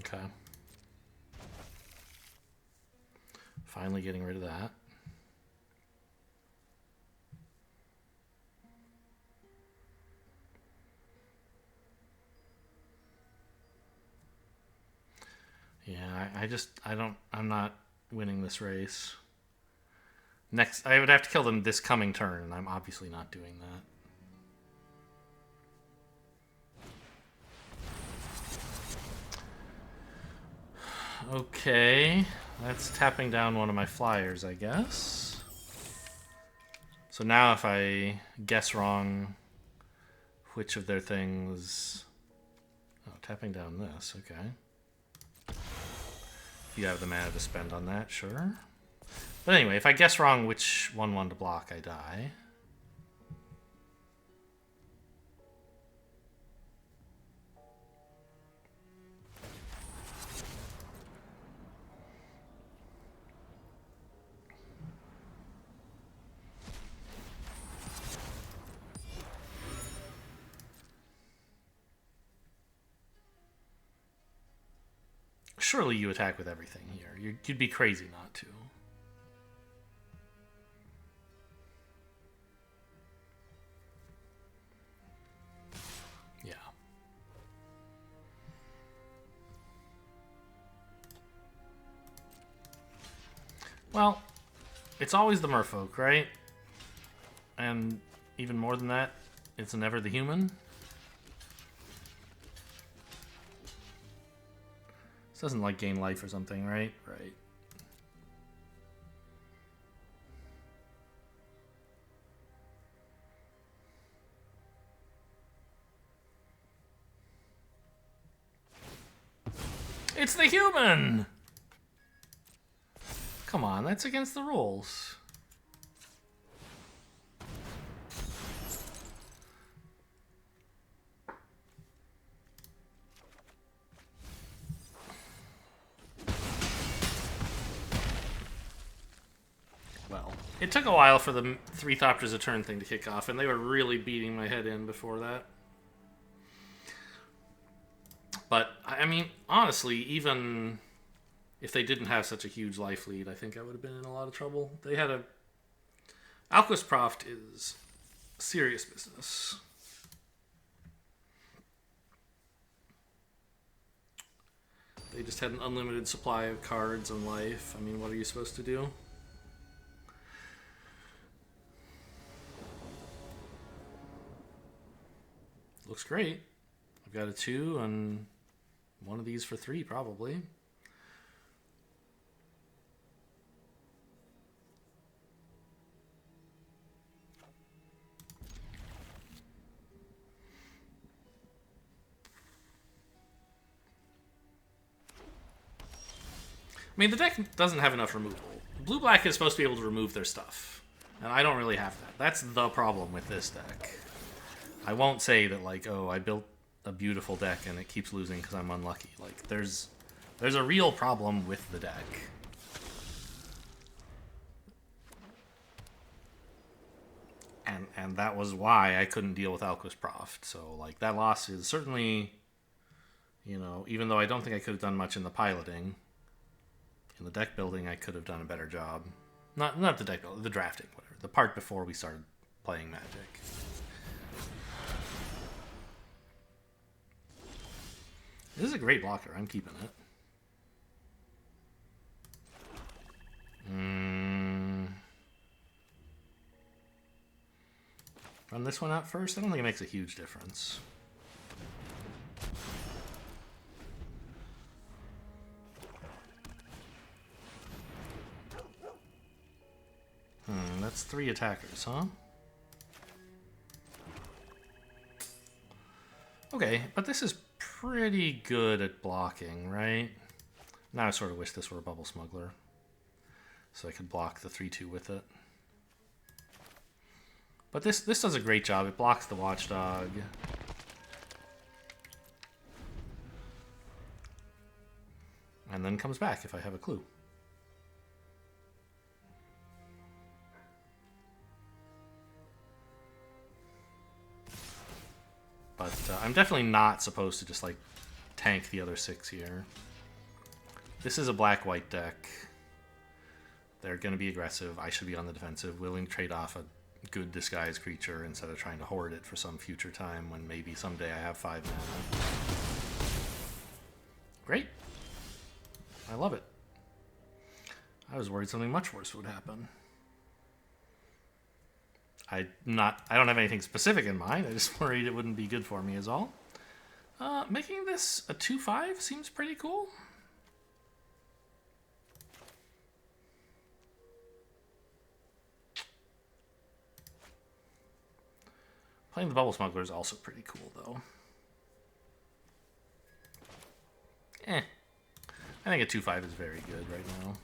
[SPEAKER 1] Okay. Finally getting rid of that. Yeah, I'm not winning this race. Next, I would have to kill them this coming turn, and I'm obviously not doing that. Okay, that's tapping down one of my flyers, I guess. So now if I guess wrong which of their things... Oh, tapping down this, okay. You have the mana to spend on that, sure. But anyway, if I guess wrong which 1/1 to block, I die. Surely you attack with everything here. You'd be crazy not to. Yeah. Well, it's always the merfolk, right? And even more than that, it's never the human. This doesn't like gain life or something, right? Right. It's the human! Come on, that's against the rules. Well, it took a while for the 3 Thopters a turn thing to kick off, and they were really beating my head in before that. But, I mean, honestly, even if they didn't have such a huge life lead, I think I would have been in a lot of trouble. They had a... Alquist Proft is serious business. They just had an unlimited supply of cards and life. I mean, what are you supposed to do? Looks great. I've got a 2 and one of these for 3, probably. I mean, the deck doesn't have enough removal. Blue-black is supposed to be able to remove their stuff, and I don't really have that. That's the problem with this deck. I won't say that, like, oh, I built a beautiful deck and it keeps losing because I'm unlucky. Like, there's a real problem with the deck. And that was why I couldn't deal with Alquist Proft. So, like, that loss is certainly, you know, even though I don't think I could have done much in the piloting, in the deck building, I could have done a better job. Not the deck building, the drafting, whatever. The part before we started playing Magic. This is a great blocker. I'm keeping it. Run this one out first? I don't think it makes a huge difference. That's 3 attackers, huh? Okay, but this is pretty good at blocking, right? Now I sort of wish this were a Bubble Smuggler, so I could block the 3/2 with it. But this does a great job. It blocks the Watchdog. And then comes back if I have a clue. But I'm definitely not supposed to just, like, tank the other 6 here. This is a black-white deck. They're going to be aggressive. I should be on the defensive, willing to trade off a good disguised creature instead of trying to hoard it for some future time when maybe someday I have 5 mana. Great. I love it. I was worried something much worse would happen. I don't have anything specific in mind. I just worried it wouldn't be good for me is all. Making this a 2/5 seems pretty cool. Playing the Bubble Smuggler is also pretty cool, though. I think a 2/5 is very good right now.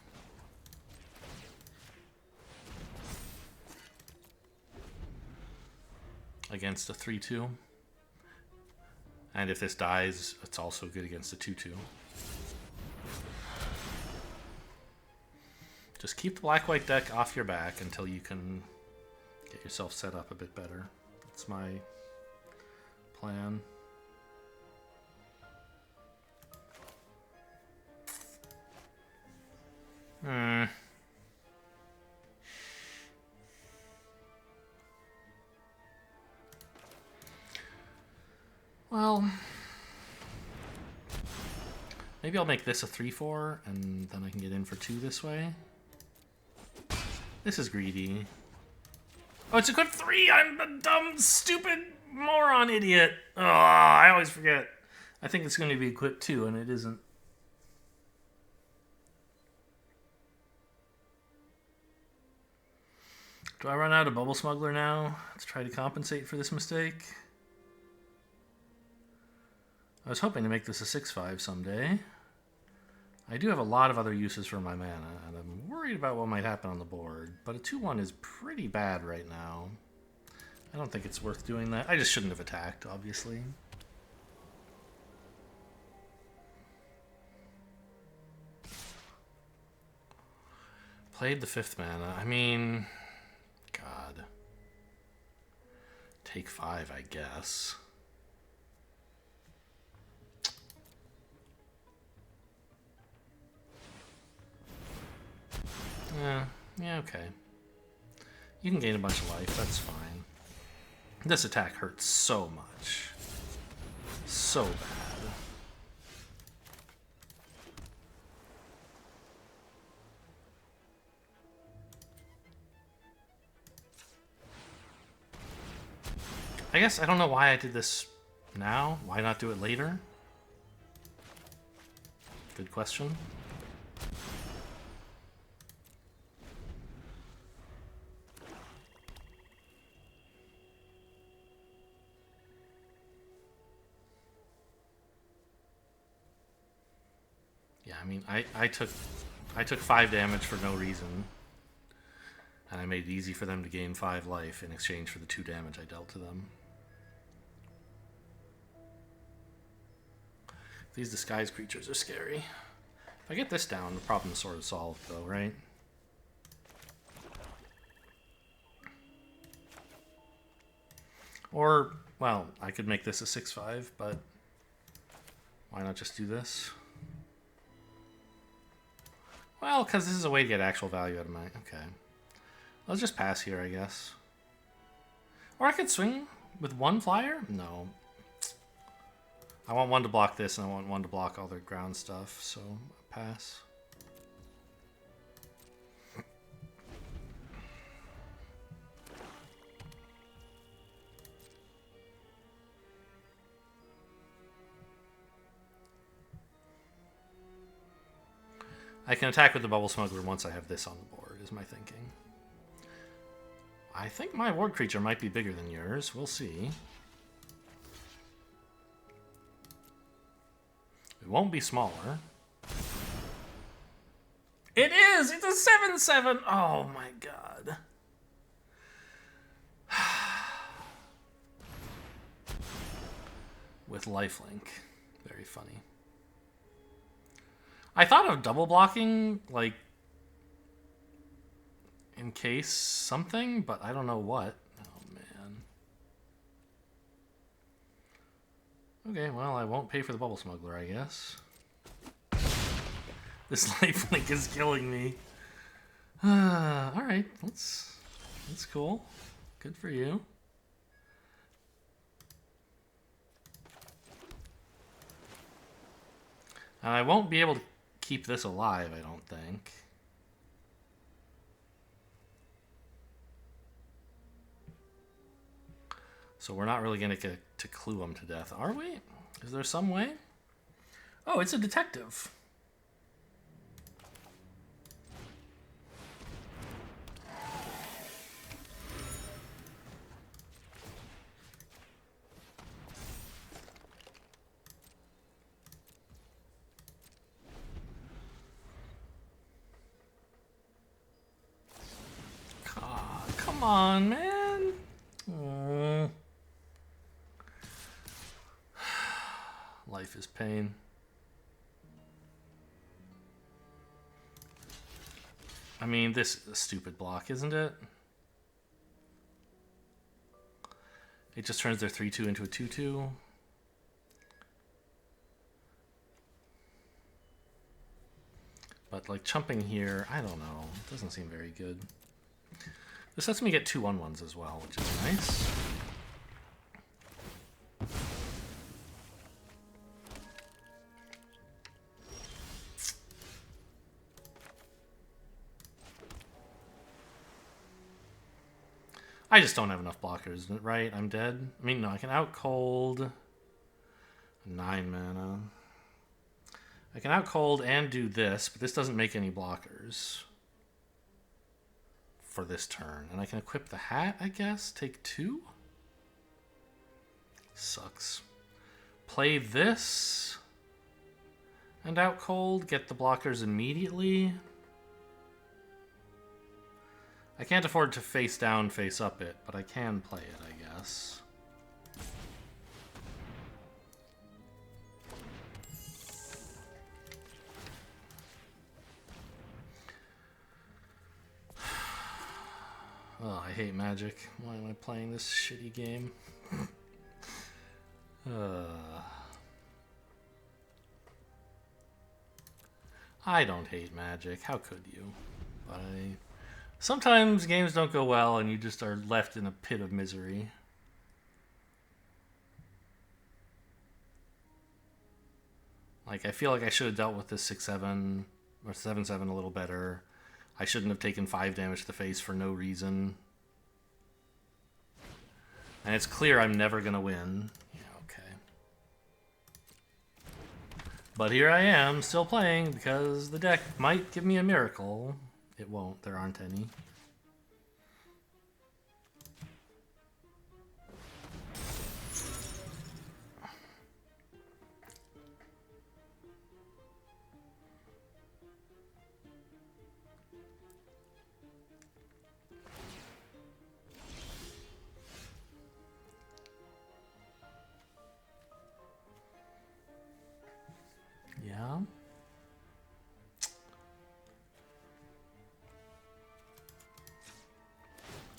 [SPEAKER 1] Against a 3/2. And if this dies, it's also good against a 2/2. Just keep the black-white deck off your back until you can get yourself set up a bit better. That's my plan. Well, maybe I'll make this a 3/4, and then I can get in for 2 this way. This is greedy. Oh, it's equipped 3! I'm a dumb, stupid, moron idiot! Oh, I always forget. I think it's going to be equipped 2, and it isn't. Do I run out of Bubble Smuggler now to try to compensate for this mistake? I was hoping to make this a 6/5 someday. I do have a lot of other uses for my mana, and I'm worried about what might happen on the board, but a 2/1 is pretty bad right now. I don't think it's worth doing that. I just shouldn't have attacked, obviously. Played the 5th mana. I mean, God. Take 5, I guess. Yeah, okay. You can gain a bunch of life, that's fine. This attack hurts so much. So bad. I guess I don't know why I did this now. Why not do it later? Good question. Yeah, I mean, I took 5 damage for no reason, and I made it easy for them to gain 5 life in exchange for the 2 damage I dealt to them. These disguised creatures are scary. If I get this down, the problem's sort of solved, though, right? Or, well, I could make this a 6/5, but why not just do this? Well, because this is a way to get actual value out of my... Okay. Let's just pass here, I guess. Or I could swing with one flyer? No. I want one to block this, and I want one to block all the ground stuff, so pass. I can attack with the Bubble Smuggler once I have this on the board, is my thinking. I think my ward creature might be bigger than yours. We'll see. It won't be smaller. It is! It's a 7/7! Oh my god. With lifelink. Very funny. I thought of double blocking, like, in case something, but I don't know what. Oh, man. Okay, well, I won't pay for the Bubble Smuggler, I guess. This lifelink is killing me. Alright, that's cool. Good for you. And I won't be able to keep this alive, I don't think. So we're not really going to get to clue him to death, are we? Is there some way? Oh, it's a detective. Come on, man. Life is pain. I mean, this is a stupid block, isn't it? It just turns their 3/2 into a 2/2. But, like, chumping here, I don't know. It doesn't seem very good. This lets me get 2/1/1s as well, which is nice. I just don't have enough blockers, right? I'm dead. I mean, no, I can out cold 9 mana. I can out cold and do this, but this doesn't make any blockers for this turn. And I can equip the hat, I guess. Take 2? Sucks. Play this and out cold, get the blockers immediately. I can't afford to face down, face up it, but I can play it, I guess. Oh, I hate Magic. Why am I playing this shitty game? I don't hate Magic. How could you? But sometimes games don't go well and you just are left in a pit of misery. Like, I feel like I should have dealt with this 6/7 or 7/7 a little better. I shouldn't have taken 5 damage to the face for no reason. And it's clear I'm never going to win. Yeah, okay. But here I am, still playing, because the deck might give me a miracle. It won't. There aren't any. Yeah.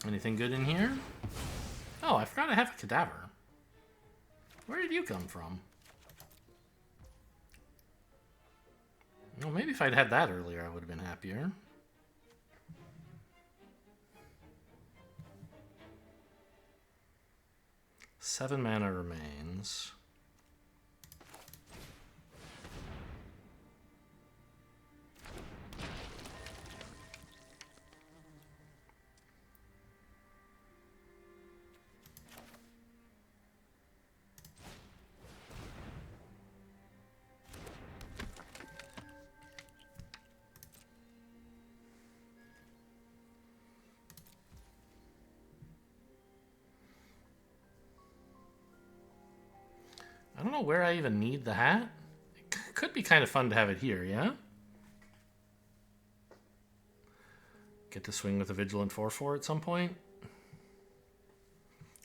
[SPEAKER 1] Anything good in here? Oh, Oh, I forgot I have a cadaver. Where did you come from? Well, maybe if I'd had that earlier, I would have been happier. Seven mana remains. I don't know where I even need the hat. It could be kind of fun to have it here, yeah? Get to swing with a Vigilant 4/4 at some point.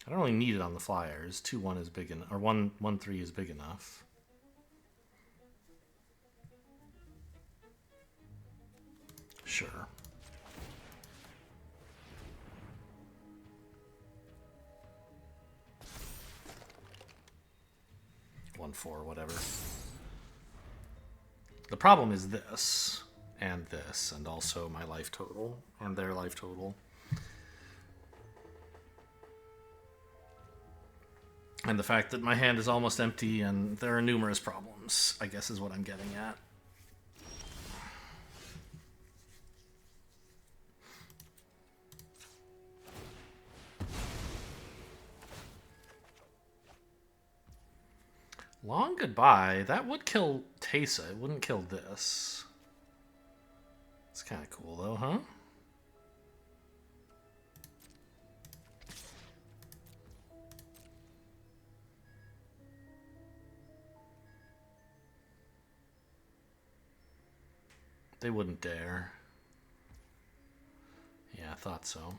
[SPEAKER 1] I don't really need it on the flyers. 2/1 is big enough, or 1/3 is big enough. Sure. One, 4, whatever. The problem is this, and also my life total, or their life total. And the fact that my hand is almost empty and there are numerous problems, I guess is what I'm getting at. Long Goodbye, that would kill Teysa, it wouldn't kill this. It's kind of cool though, huh? They wouldn't dare. Yeah, I thought so.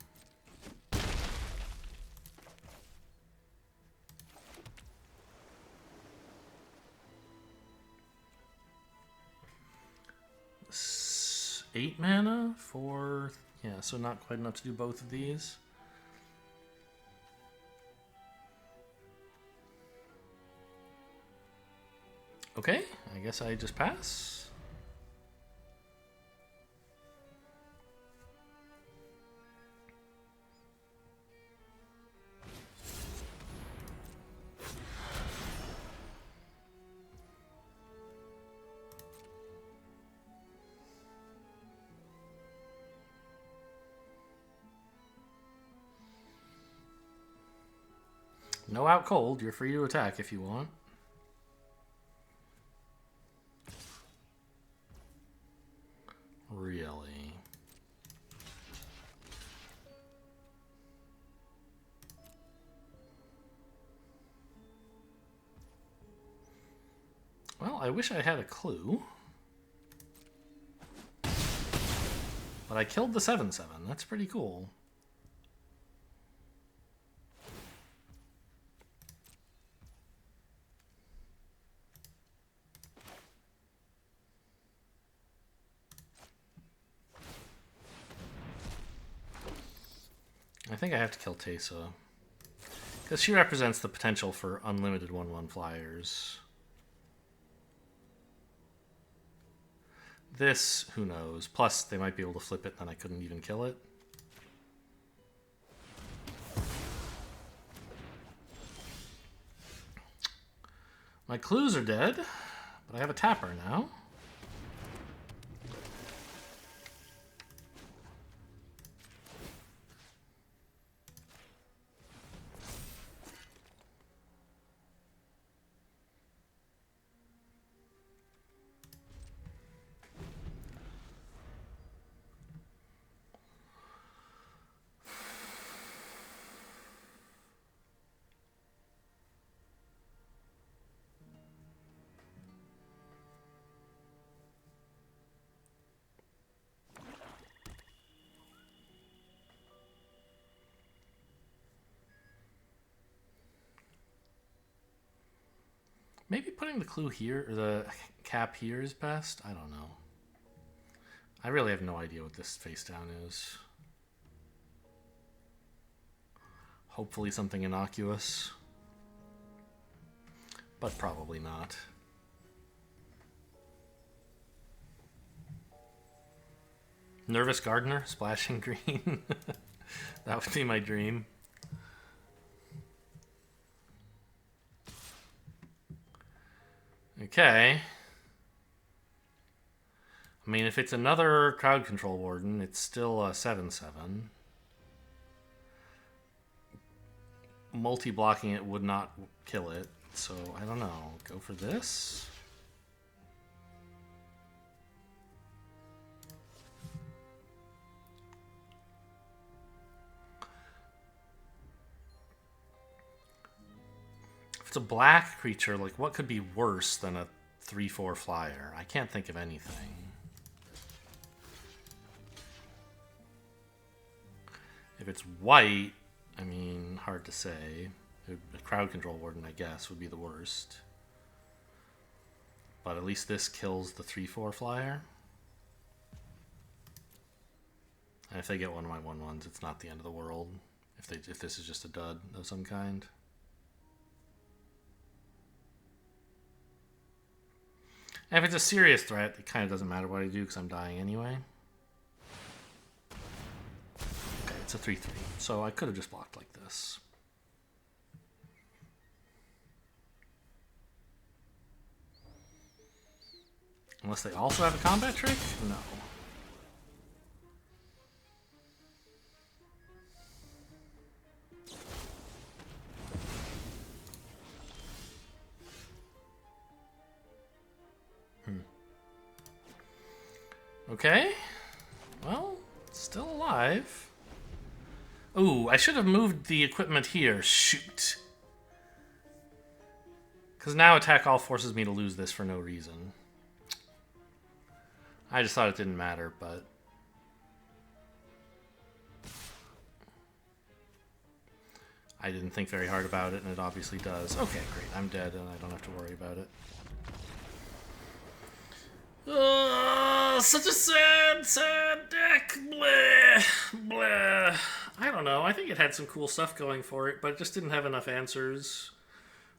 [SPEAKER 1] Eight mana for... Yeah, so not quite enough to do both of these. Okay, I guess I just pass. No out cold. You're free to attack if you want. Really? Well, I wish I had a clue. But I killed the 7/7. That's pretty cool. I think I have to kill Teysa. Because she represents the potential for unlimited 1/1 flyers. This, who knows. Plus, they might be able to flip it, and then I couldn't even kill it. My clues are dead, but I have a tapper now. Maybe putting the clue here, or the cap here is best? I don't know. I really have no idea what this face down is. Hopefully something innocuous. But probably not. Nervous Gardener, splashing green. That would be my dream. Okay. I mean, if it's another Crowd Control Warden, it's still a 7/7. Multi-blocking it would not kill it, so I don't know. Go for this? If it's a black creature, like, what could be worse than a 3/4 flyer? I can't think of anything. If it's white, I mean, hard to say. A Crowd Control Warden, I guess, would be the worst. But at least this kills the 3/4 flyer. And if they get one of my 1/1s, it's not the end of the world. If this is just a dud of some kind. And if it's a serious threat, it kind of doesn't matter what I do because I'm dying anyway. Okay, it's a 3/3, so I could have just blocked like this. Unless they also have a combat trick? No. Okay. Well, still alive. Ooh, I should have moved the equipment here. Shoot. Because now attack all forces me to lose this for no reason. I just thought it didn't matter, but... I didn't think very hard about it, and it obviously does. Okay, great. I'm dead, and I don't have to worry about it. Such a sad deck. Bleh. Bleh. I don't know. I think it had some cool stuff going for it, but it just didn't have enough answers.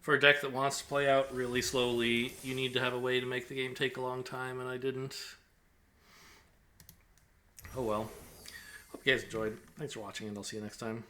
[SPEAKER 1] For a deck that wants to play out really slowly, you need to have a way to make the game take a long time, and I didn't. Oh well. Hope you guys enjoyed. Thanks for watching, and I'll see you next time.